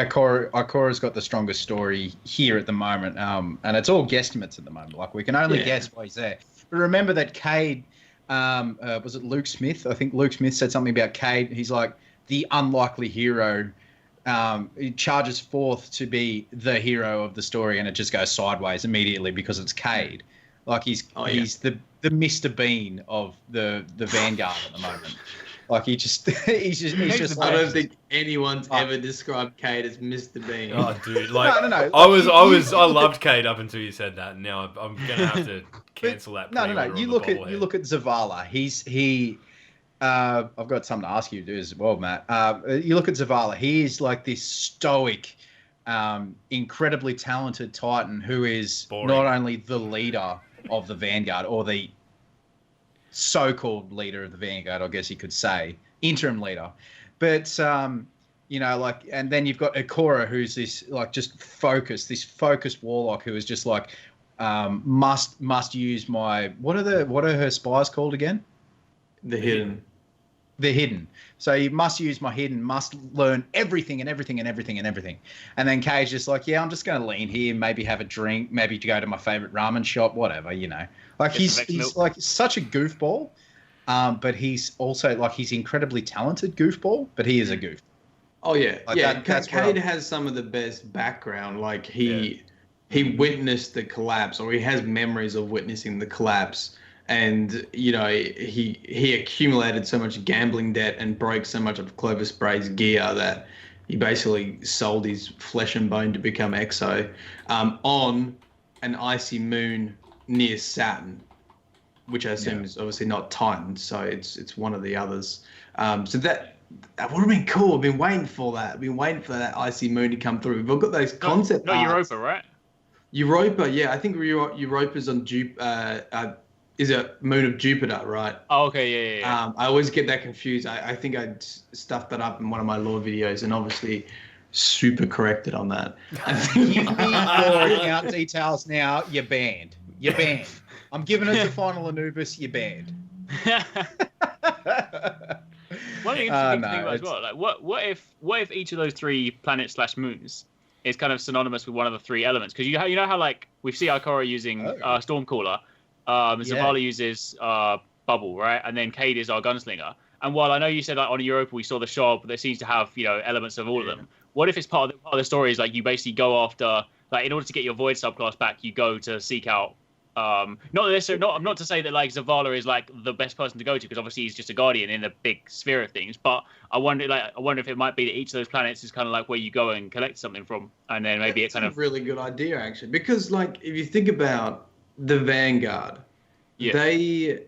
Ikora's got the strongest story here at the moment, and it's all guesstimates at the moment. Like, we can only guess why he's there. But remember that Cade, was it Luke Smith? I think Luke Smith said something about Cade. He's like the unlikely hero. He charges forth to be the hero of the story, and it just goes sideways immediately because it's Cade. Like, he's the Mr. Bean of the Vanguard at the moment. Like, he's just I don't think anyone's ever described Cade as Mr. Bean. Oh, dude, like, no. I loved Cade up until you said that, and now I'm gonna have to cancel that. No. You look at Zavala. I've got something to ask you to do as well, Matt. You look at Zavala. He is like this stoic, incredibly talented Titan who is not only the leader of the Vanguard, or the so-called leader of the Vanguard, I guess you could say, interim leader. But you know, like, and then you've got Ikora, who's this like just focused warlock who is just like must use my what are her spies called again? The hidden. The hidden. So you must use my hidden, must learn everything and everything and everything and everything. And then Kay's just like, yeah, I'm just going to lean here, maybe have a drink, maybe to go to my favorite ramen shop, whatever, you know. Like he's like such a goofball, but he's also like he's incredibly talented goofball, but he is a goof. Oh yeah, like yeah. Cade has some of the best background. Like he witnessed the collapse, or he has memories of witnessing the collapse. And, you know, he accumulated so much gambling debt and broke so much of Clover Spray's gear that he basically sold his flesh and bone to become Exo on an icy moon near Saturn, which I assume is obviously not Titan, so it's one of the others. So that would have been cool. I've been waiting for that. I've been waiting for that icy moon to come through. We've got those concept arts. Europa, right? Europa, yeah. I think Europa's on is a moon of Jupiter, right? Oh, okay, yeah. I always get that confused. I think I stuffed that up in one of my lore videos, and obviously super corrected on that. Give me more account details now. You're banned. You're banned. I'm giving it to Final Anubis. You're banned. One interesting thing as well, like what if each of those 3 planets / moons is kind of synonymous with one of the 3 elements? Because you know how like we see Ikora using Stormcaller. Zavala uses Bubble, right? And then Cade is our gunslinger. And while I know you said like on Europa we saw the shop that seems to have, you know, elements of all of them. What if it's part of the story is like you basically go after, like in order to get your Void subclass back, you go to seek out not to say that like Zavala is like the best person to go to, because obviously he's just a guardian in the big sphere of things. But I wonder if it might be that each of those planets is kind of like where you go and collect something from, and then maybe it's kind of a really good idea actually, because like if you think about the Vanguard, they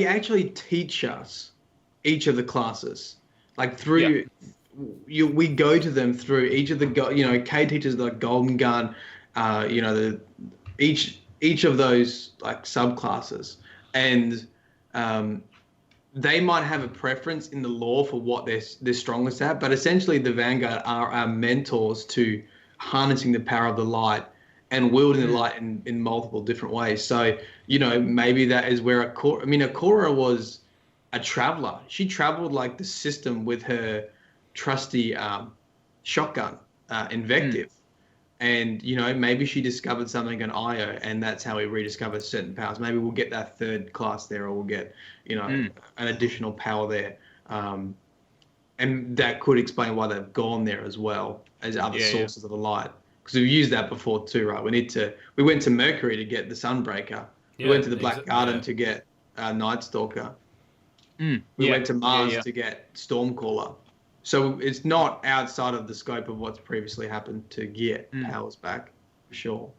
actually teach us each of the classes, like through we go to them through each of the Kay teaches the golden gun, each of those like subclasses, and they might have a preference in the lore for what they're strongest at, but essentially the Vanguard are our mentors to harnessing the power of the light and wielding the light in multiple different ways. So, you know, maybe that is where Ikora was a traveler. She traveled like the system with her trusty shotgun, Invective. And, you know, maybe she discovered something on Io, and that's how we rediscovered certain powers. Maybe we'll get that 3rd class there, or we'll get, you know, an additional power there. And that could explain why they've gone there as well as other sources of the light. Because we've used that before too, right? We went to Mercury to get the Sunbreaker. We went to the Black Garden to get Night Stalker. We went to Mars to get Stormcaller. So it's not outside of the scope of what's previously happened to get powers back, for sure.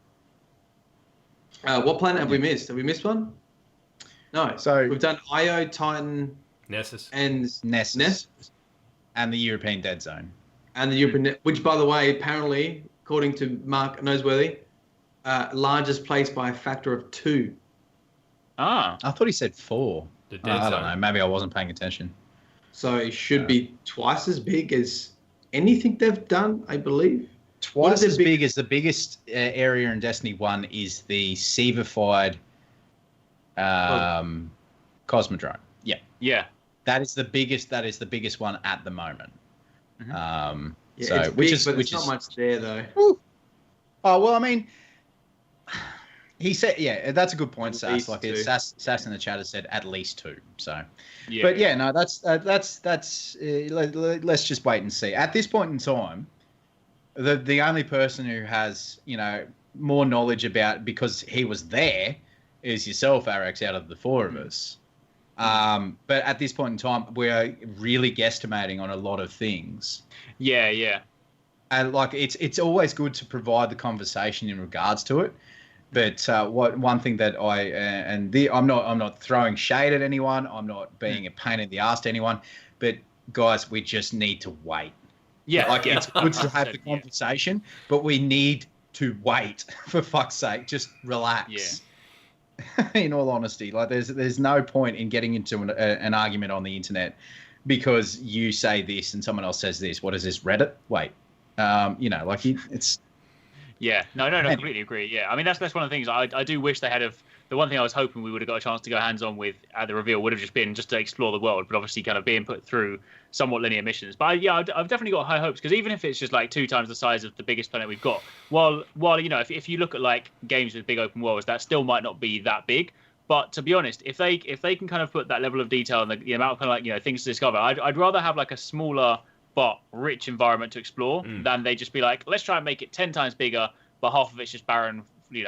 What planet have we missed? Have we missed one? No. So we've done Io, Titan, Nessus, and Nessus, and the European Dead Zone. And the European, which by the way, apparently, according to Mark Noseworthy, largest place by a factor of 2. I thought he said 4. I don't know. Maybe I wasn't paying attention. So it should be twice as big as anything they've done, I believe. Twice as big as the biggest area in Destiny 1 is the Seavified Cosmodrome. Yeah. Yeah. That is the biggest one at the moment. So it's big, but it's not much there though. Oh well, I mean, he said, that's a good point, Sass. Like Sass in the chat has said at least 2. So, but no, that's let's just wait and see. At this point in time, the only person who has more knowledge about, because he was there, is yourself, Arekkz, out of the 4 of us. But at this point in time, we're really guesstimating on a lot of things. Yeah. And like it's always good to provide the conversation in regards to it. But one thing that I'm not throwing shade at anyone. I'm not being a pain in the ass to anyone. But guys, we just need to wait. Yeah, it's good to have the conversation, but we need to wait. For fuck's sake, just relax. in all honesty. Like, there's no point in getting into an argument on the internet because you say this and someone else says this. What is this, Reddit? Wait. It's... Yeah, no, completely agree. Yeah, I mean, that's one of the things I do wish they had of. The one thing I was hoping we would have got a chance to go hands-on with at the reveal would have just been just to explore the world, but obviously kind of being put through somewhat linear missions. But I've definitely got high hopes, because even if it's just like 2 times the size of the biggest planet we've got, while if you look at like games with big open worlds, that still might not be that big. But to be honest, if they can kind of put that level of detail and the amount of kind of things to discover, I'd rather have like a smaller but rich environment to explore than they just be like, let's try and make it 10 times bigger, but half of it's just barren.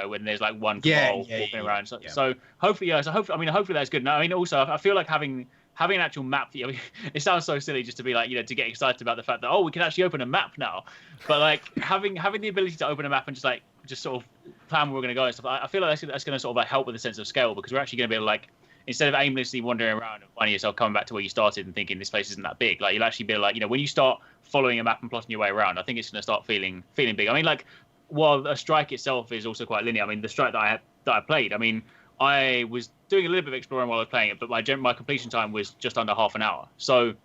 When there's like one cabal walking around. So hopefully, hopefully that's good. And I mean, also, I feel like having an actual map. It sounds so silly just to be like, to get excited about the fact that we can actually open a map now. But like having the ability to open a map and just sort of plan where we're going to go and stuff. I feel like that's going to sort of like help with the sense of scale, because we're actually going to be able to, like, instead of aimlessly wandering around and finding yourself coming back to where you started and thinking this place isn't that big, like you'll actually be like, when you start following a map and plotting your way around, I think it's going to start feeling big. I mean, like, while a strike itself is also quite linear, I mean, the strike that I played, I mean, I was doing a little bit of exploring while I was playing it, but my completion time was just under half an hour. So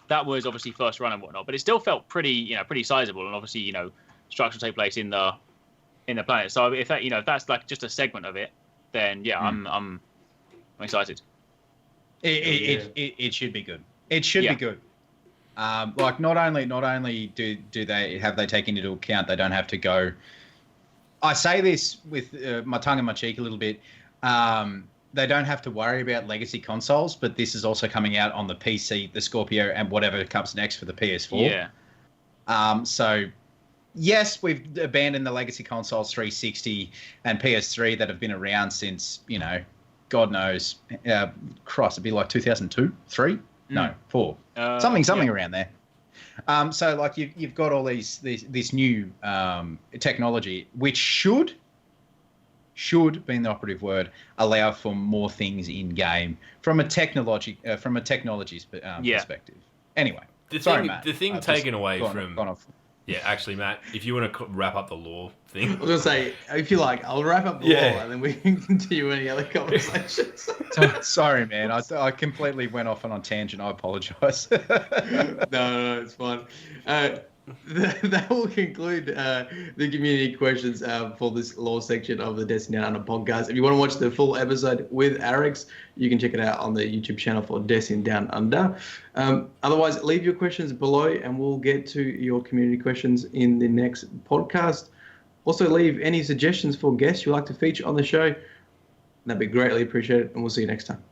that was obviously first run and whatnot, but it still felt pretty sizable. And obviously, strikes will take place in the planet. So if that, if that's like just a segment of it, then yeah, I'm excited. It should be good. It should be good. Like not only do they taken into account, they don't have to go. I say this with my tongue in my cheek a little bit. They don't have to worry about legacy consoles, but this is also coming out on the PC, the Scorpio, and whatever comes next for the PS4. Yeah. So yes, we've abandoned the legacy consoles 360 and PS3 that have been around since, God knows, Christ, it'd be like 2002, 3. No, 4. Something around there. So like you've got all this new technology, which should being the operative word, allow for more things in game from a technology's perspective. Anyway, Matt, the thing taken away from. Yeah, actually, Matt, if you want to wrap up the lore thing. I was going to say, if you like, I'll wrap up the lore and then we can continue any other conversations. Sorry, man. I completely went off on a tangent. I apologise. No, it's fine. That will conclude the community questions for this lore section of the Destiny Down Under podcast. If you want to watch the full episode with Arekkz, you can check it out on the YouTube channel for Destiny Down Under. Otherwise, leave your questions below and we'll get to your community questions in the next podcast. Also, leave any suggestions for guests you'd like to feature on the show. That'd be greatly appreciated, and we'll see you next time.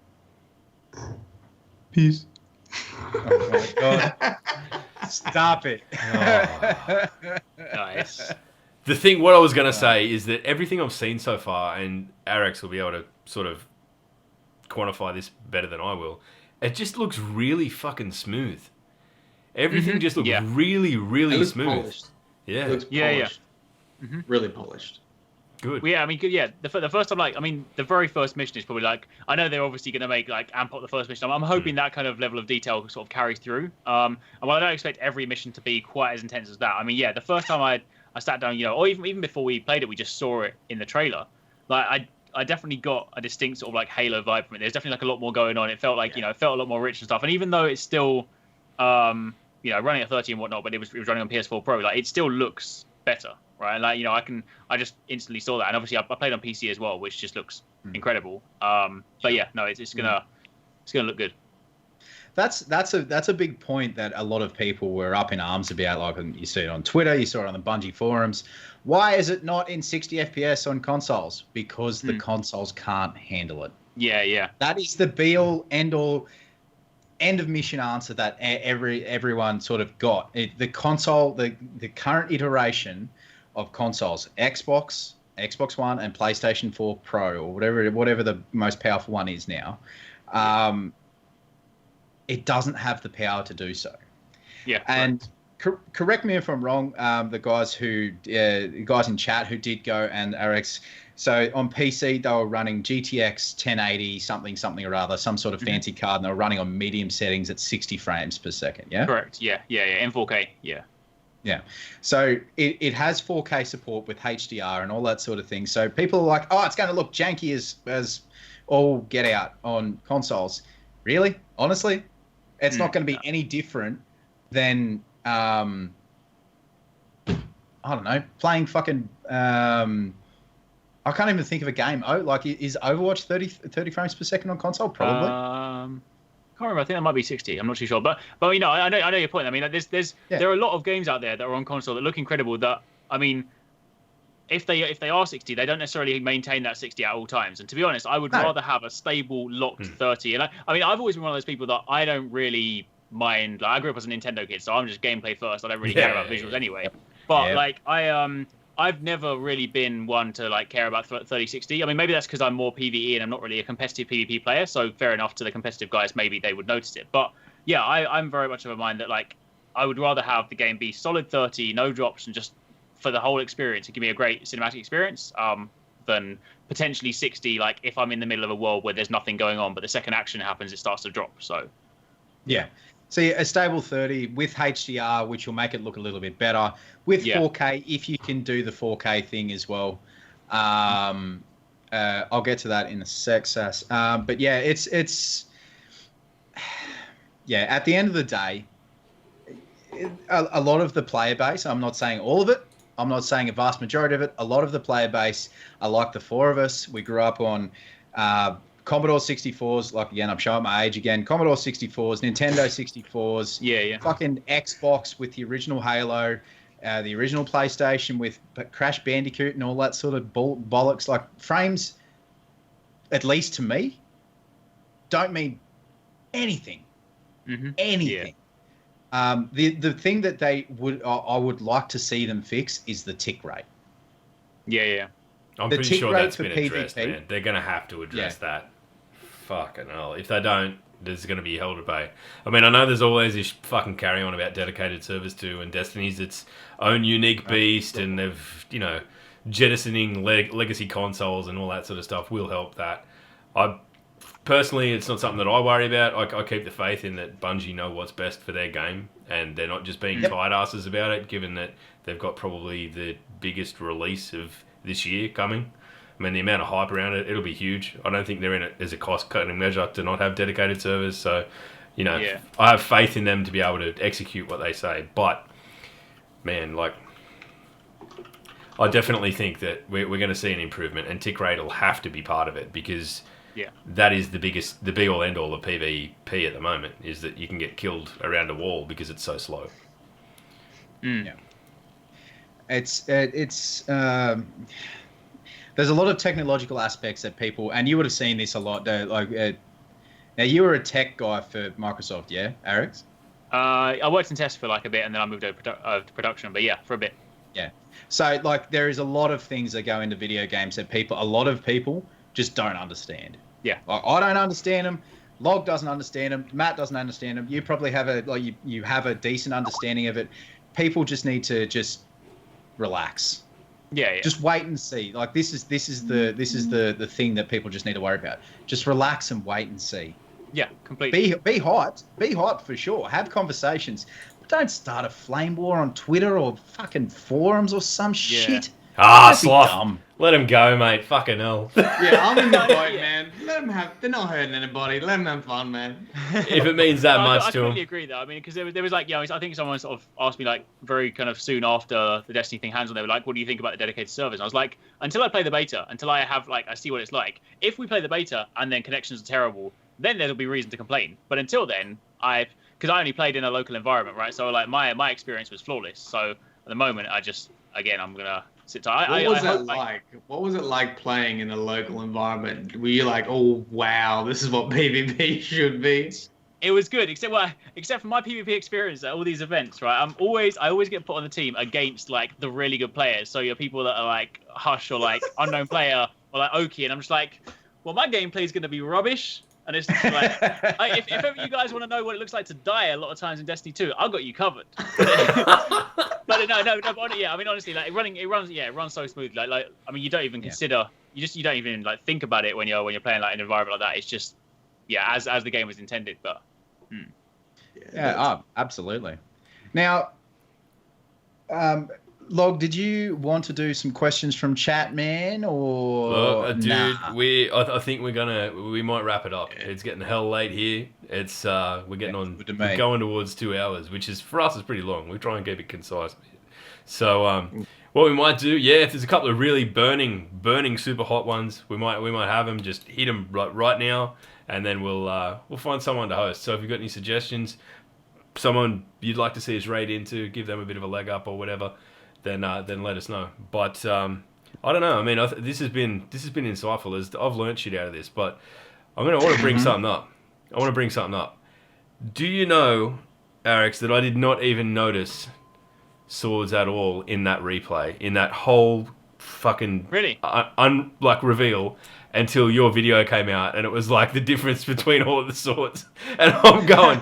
Peace. Oh my God. Stop it. Oh. Nice. What I was going to say is that everything I've seen so far, and Arekkz will be able to sort of quantify this better than I will, it just looks really fucking smooth. Everything just looks really, really smooth. Polished. Yeah. It looks polished. Mm-hmm. Really polished. Good. Well, yeah, I mean, good. Yeah, the first time, the very first mission is probably like, I know they're obviously going to make amp up the first mission. I'm hoping that kind of level of detail sort of carries through. And while I don't expect every mission to be quite as intense as that, I mean, yeah, the first time I sat down, or even before we played it, we just saw it in the trailer. Like I definitely got a distinct sort of like Halo vibe from it. There's definitely like a lot more going on. It felt like it felt a lot more rich and stuff. And even though it's still running at 30 and whatnot, but it was running on PS4 Pro, like it still looks better. Right, like I just instantly saw that, and obviously I played on PC as well, which just looks incredible. But yeah, no, it's gonna look good. That's a big point that a lot of people were up in arms about. Like, you see it on Twitter, you saw it on the Bungie forums. Why is it not in 60 FPS on consoles? Because the consoles can't handle it. Yeah. That is the be all end all. End of mission answer that everyone sort of got. The console, the current iteration of consoles, Xbox One, and PlayStation 4 Pro, or whatever the most powerful one is now, it doesn't have the power to do so. Yeah. And correct me if I'm wrong, the guys in chat who did go, and Arekkz. So on PC, they were running GTX 1080 something or other, some sort of fancy card, and they were running on medium settings at 60 frames per second. Yeah. Correct. Yeah. In 4K. Yeah. Yeah. So it has 4K support with HDR and all that sort of thing. So people are like, oh, it's going to look janky as all get out on consoles. Really? Honestly? It's not going to be any different than, I don't know, playing fucking... I can't even think of a game. Oh, like, is Overwatch 30 frames per second on console? Probably. Can't remember. I think that might be 60. I'm not too sure, but you know, I know your point. I mean, like, there are a lot of games out there that are on console that look incredible. That, I mean, if they are 60, they don't necessarily maintain that 60 at all times. And to be honest, I would rather have a stable locked 30. And I mean, I've always been one of those people that I don't really mind. Like, I grew up as a Nintendo kid, so I'm just gameplay first. I don't really care about visuals anyway. But like, I've never really been one to like care about 3060. I mean, maybe that's because I'm more PvE and I'm not really a competitive PvP player. So fair enough, to the competitive guys, maybe they would notice it. But yeah, I'm very much of a mind that like I would rather have the game be solid 30, no drops, and just for the whole experience, it give me a great cinematic experience, than potentially 60. Like if I'm in the middle of a world where there's nothing going on, but the second action happens, it starts to drop. So yeah. So a stable 30 with HDR, which will make it look a little bit better. With 4K, if you can do the 4K thing as well. I'll get to that in a sec, Sass. But yeah, it's yeah. At the end of the day, a lot of the player base. I'm not saying all of it. I'm not saying a vast majority of it. A lot of the player base are like the four of us. We grew up on. Commodore 64s, like again, I'm showing my age again. Commodore 64s, Nintendo 64s, fucking Xbox with the original Halo, the original PlayStation with Crash Bandicoot and all that sort of bollocks. Like frames, at least to me, don't mean anything. Anything. Yeah. The thing that I would like to see them fix is the tick rate. Yeah. I'm pretty sure that's been addressed, man. They're going to have to address that. Fucking hell. If they don't, there's going to be hell to pay. I mean, I know there's always this fucking carry on about dedicated servers too, and Destiny's its own unique beast, and they've, you know, jettisoning legacy consoles and all that sort of stuff will help that. Personally, it's not something that I worry about. I keep the faith in that Bungie know what's best for their game, and they're not just being tight asses about it, given that they've got probably the biggest release of this year coming. I mean, the amount of hype around it, it'll be huge. I don't think they're in it as a cost-cutting measure to not have dedicated servers. So, you know, I have faith in them to be able to execute what they say. But, man, like, I definitely think that we're going to see an improvement, and tick rate will have to be part of it, because that is the be-all, end-all of PvP at the moment, is that you can get killed around a wall because it's so slow. Yeah. There's a lot of technological aspects that people, and you would have seen this a lot. Now you were a tech guy for Microsoft, yeah, Arekkz? I worked in test for like a bit, and then I moved over to production. But yeah, for a bit. Yeah. So like, there is a lot of things that go into video games that a lot of people just don't understand. Yeah. Like, I don't understand them. Log doesn't understand them. Matt doesn't understand them. You probably have you have a decent understanding of it. People just need to just relax. Yeah. Just wait and see. Like this is the thing that people just need to worry about. Just relax and wait and see. Yeah, completely. Be hyped for sure. Have conversations. But don't start a flame war on Twitter or fucking forums or some shit. Sloth. Let him go, mate. Fucking hell. Yeah, I'm in the boat, man. Let them have. They're not hurting anybody. Let them have fun, man. If it means that much to I him. completely agree, though. I mean, because there was like, I think someone sort of asked me like very kind of soon after the Destiny thing hands on. They were like, "What do you think about the dedicated servers?" And I was like, "Until I play the beta, until I have like I see what it's like. If we play the beta and then connections are terrible, then there'll be reason to complain. But until then, because I only played in a local environment, right? So like my experience was flawless. So at the moment, I'm gonna sit tight. What was it like? What was it like playing in a local environment? Were you like, oh wow, this is what PvP should be? It was good, except for my PvP experience at all these events, right? I always get put on the team against like the really good players. So you're people that are like Hush or like Unknown Player or like Oki, and I'm just like, well, my gameplay is gonna be rubbish. And it's just like, if ever you guys want to know what it looks like to die a lot of times in Destiny 2, I've got you covered. But no. But yeah, I mean, honestly, like it runs so smoothly. Like I mean, you don't even consider, you don't even like think about it when you're playing like an environment like that. It's just, as the game was intended. But absolutely. Now, Log, did you want to do some questions from chat, man, or Look, dude, nah? I think we might wrap it up. It's getting hell late here. It's we're getting on. We're going towards 2 hours, which is for us is pretty long. We try and keep it concise. So what we might do, if there's a couple of really burning super hot ones, we might have them. Just hit them right now, and then we'll find someone to host. So if you've got any suggestions, someone you'd like to see us raid into, give them a bit of a leg up or whatever, then let us know. But I don't know. I mean, this has been insightful. I've learned shit out of this, but I want to bring something up. Do you know, Arekkz, that I did not even notice swords at all in that replay, in that whole fucking really reveal, until your video came out, and it was like the difference between all of the swords, and I'm going.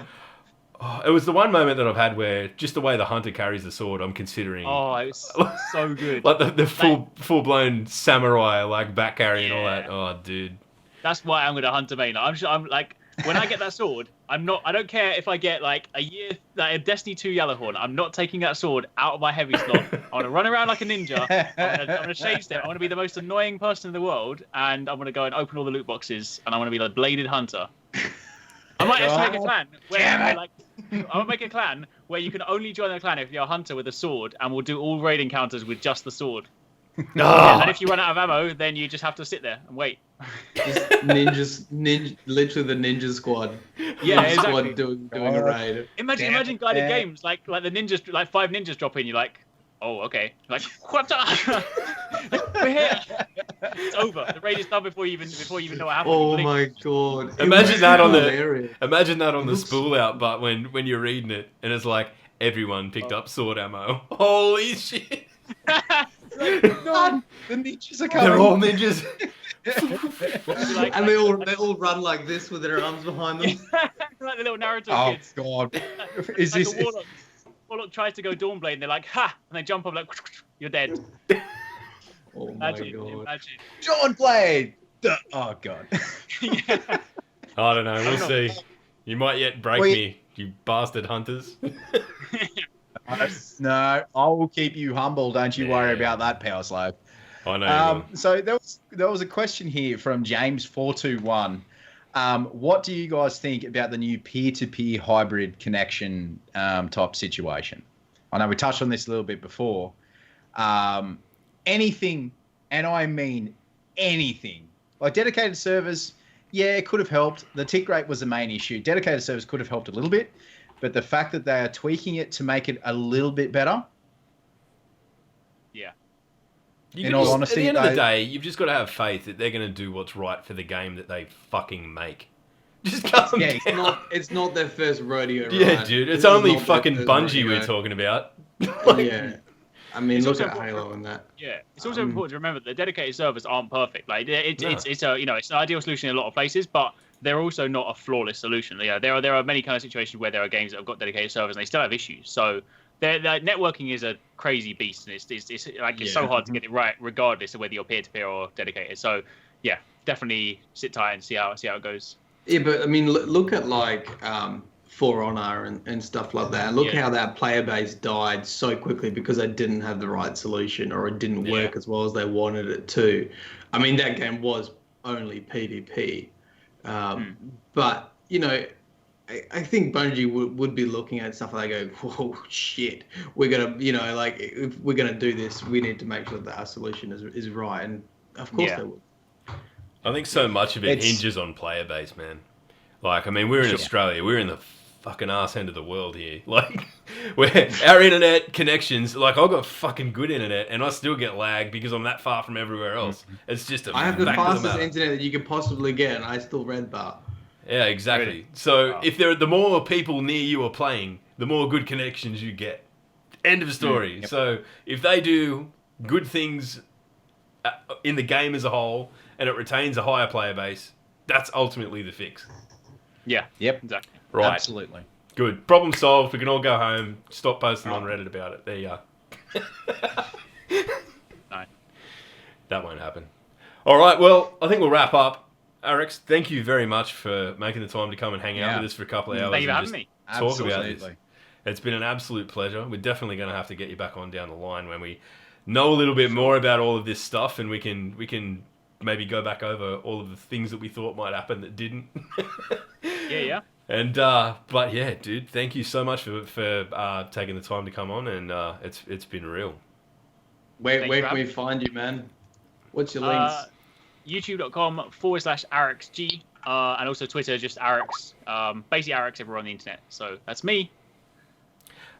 Oh, it was the one moment that I've had where just the way the hunter carries the sword, I'm considering. Oh, it was so good. Like the full blown samurai like back carry and all that. Oh, dude. That's why I'm gonna hunter main. I'm like, when I get that sword, I don't care if I get like a Destiny 2 Yellowhorn. I'm not taking that sword out of my heavy slot. I want to run around like a ninja. I'm gonna shade step. I want to be the most annoying person in the world, and I'm gonna go and open all the loot boxes, and I want to be the bladed hunter. I might actually make a clan where I would make a clan where you can only join the clan if you're a hunter with a sword, and we'll do all raid encounters with just the sword. And if you run out of ammo, then you just have to sit there and wait. Literally the ninja squad. Yeah, ninja exactly. Squad doing a raid. Imagine guided games like the ninjas, like 5 ninjas drop in. You're like, oh, okay. Like, what? We're here. It's over. The raid is done before you even know what happened. Oh my god! Imagine that on the spool out, but when you're reading it and it's like everyone picked up sword ammo. Holy shit! God, the ninjas are coming. They're all ninjas. And they all run like this with their arms behind them. Like the little Naruto kids. Oh god! Is like this? Warlock tries to go Dawnblade, and they're like, "Ha!" and they jump up like, "You're dead." Oh imagine. Dawnblade. Oh god. Yeah. I don't know. We'll see. You might yet break me, you bastard hunters. No, I will keep you humble. Don't you worry about that, Power Slave. I know. So there was a question here from James421. What do you guys think about the new peer-to-peer hybrid connection type situation? I know we touched on this a little bit before. Anything, and I mean anything, like dedicated servers, it could have helped. The tick rate was the main issue. Dedicated servers could have helped a little bit, but the fact that they are tweaking it to make it a little bit better. Yeah. In all honesty, at the end of the day, you've just got to have faith that they're going to do what's right for the game that they fucking make. Just calm down. It's not their first rodeo, right? Yeah, dude. It's only fucking Bungie we're talking about. Yeah. I mean, look at Halo and that. Yeah, it's also important to remember that the dedicated servers aren't perfect. Like it's an ideal solution in a lot of places, but they're also not a flawless solution. Yeah, there are many kind of situations where there are games that have got dedicated servers and they still have issues. So networking is a crazy beast, and it's so hard to get it right, regardless of whether you're peer-to-peer or dedicated. So yeah, definitely sit tight and see how it goes. Yeah, but I mean, look at like For Honor and stuff like that. And look how that player base died so quickly because they didn't have the right solution, or it didn't work as well as they wanted it to. I mean, that game was only PvP. But, you know, I think Bungie would be looking at stuff like that, go, whoa, shit, we're going to, you know, like, if we're going to do this, we need to make sure that our solution is right. And of course they would. I think so much of it hinges on player base, man. Like, I mean, we're in Australia. We're in the fucking arse end of the world here. Like, where our internet connections, like, I've got fucking good internet, and I still get lag because I'm that far from everywhere else. It's just I have the fastest internet that you could possibly get, and I still red bar. Yeah, exactly. Really? So if the more people near you are playing, the more good connections you get. End of story. Yep. So if they do good things in the game as a whole, and it retains a higher player base, that's ultimately the fix. Yeah. Yep. Exactly. Right. Absolutely. Good. Problem solved. We can all go home. Stop posting on Reddit about it. There you are. No. That won't happen. All right. Well, I think we'll wrap up. Arekkz, thank you very much for making the time to come and hang out with us for a couple of hours. Thank you for having me. Talk about this. It's been an absolute pleasure. We're definitely going to have to get you back on down the line when we know a little bit more about all of this stuff, and we can maybe go back over all of the things that we thought might happen that didn't. Yeah. And but yeah, dude, thank you so much for taking the time to come on, and it's been real. Where can we find you, man? What's your links? YouTube.com/ArexG, and also Twitter, just Arekkz. Basically Arekkz everywhere on the internet. So that's me.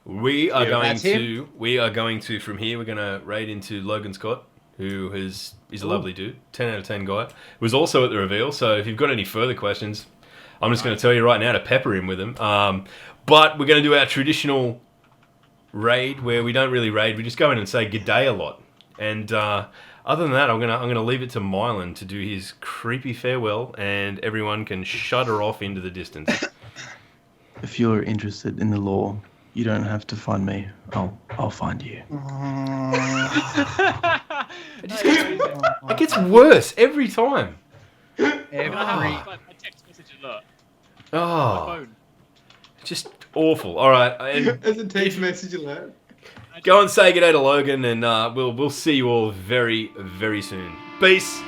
We are going to from here. We're going to raid into Logan Scott, who is a lovely dude, 10 out of 10 guy. Was also at the reveal. So if you've got any further questions, I'm just going to tell you right now to pepper him with them. But we're going to do our traditional raid where we don't really raid. We just go in and say good day a lot. And other than that, I'm gonna leave it to Mylan to do his creepy farewell, and everyone can shudder off into the distance. If you're interested in the lore, you don't have to find me. I'll find you. It gets worse every time. I text message alert. Oh, My phone. just awful. All right, As a text message alert. go and say good day to Logan, and we'll see you all very, very soon. Peace.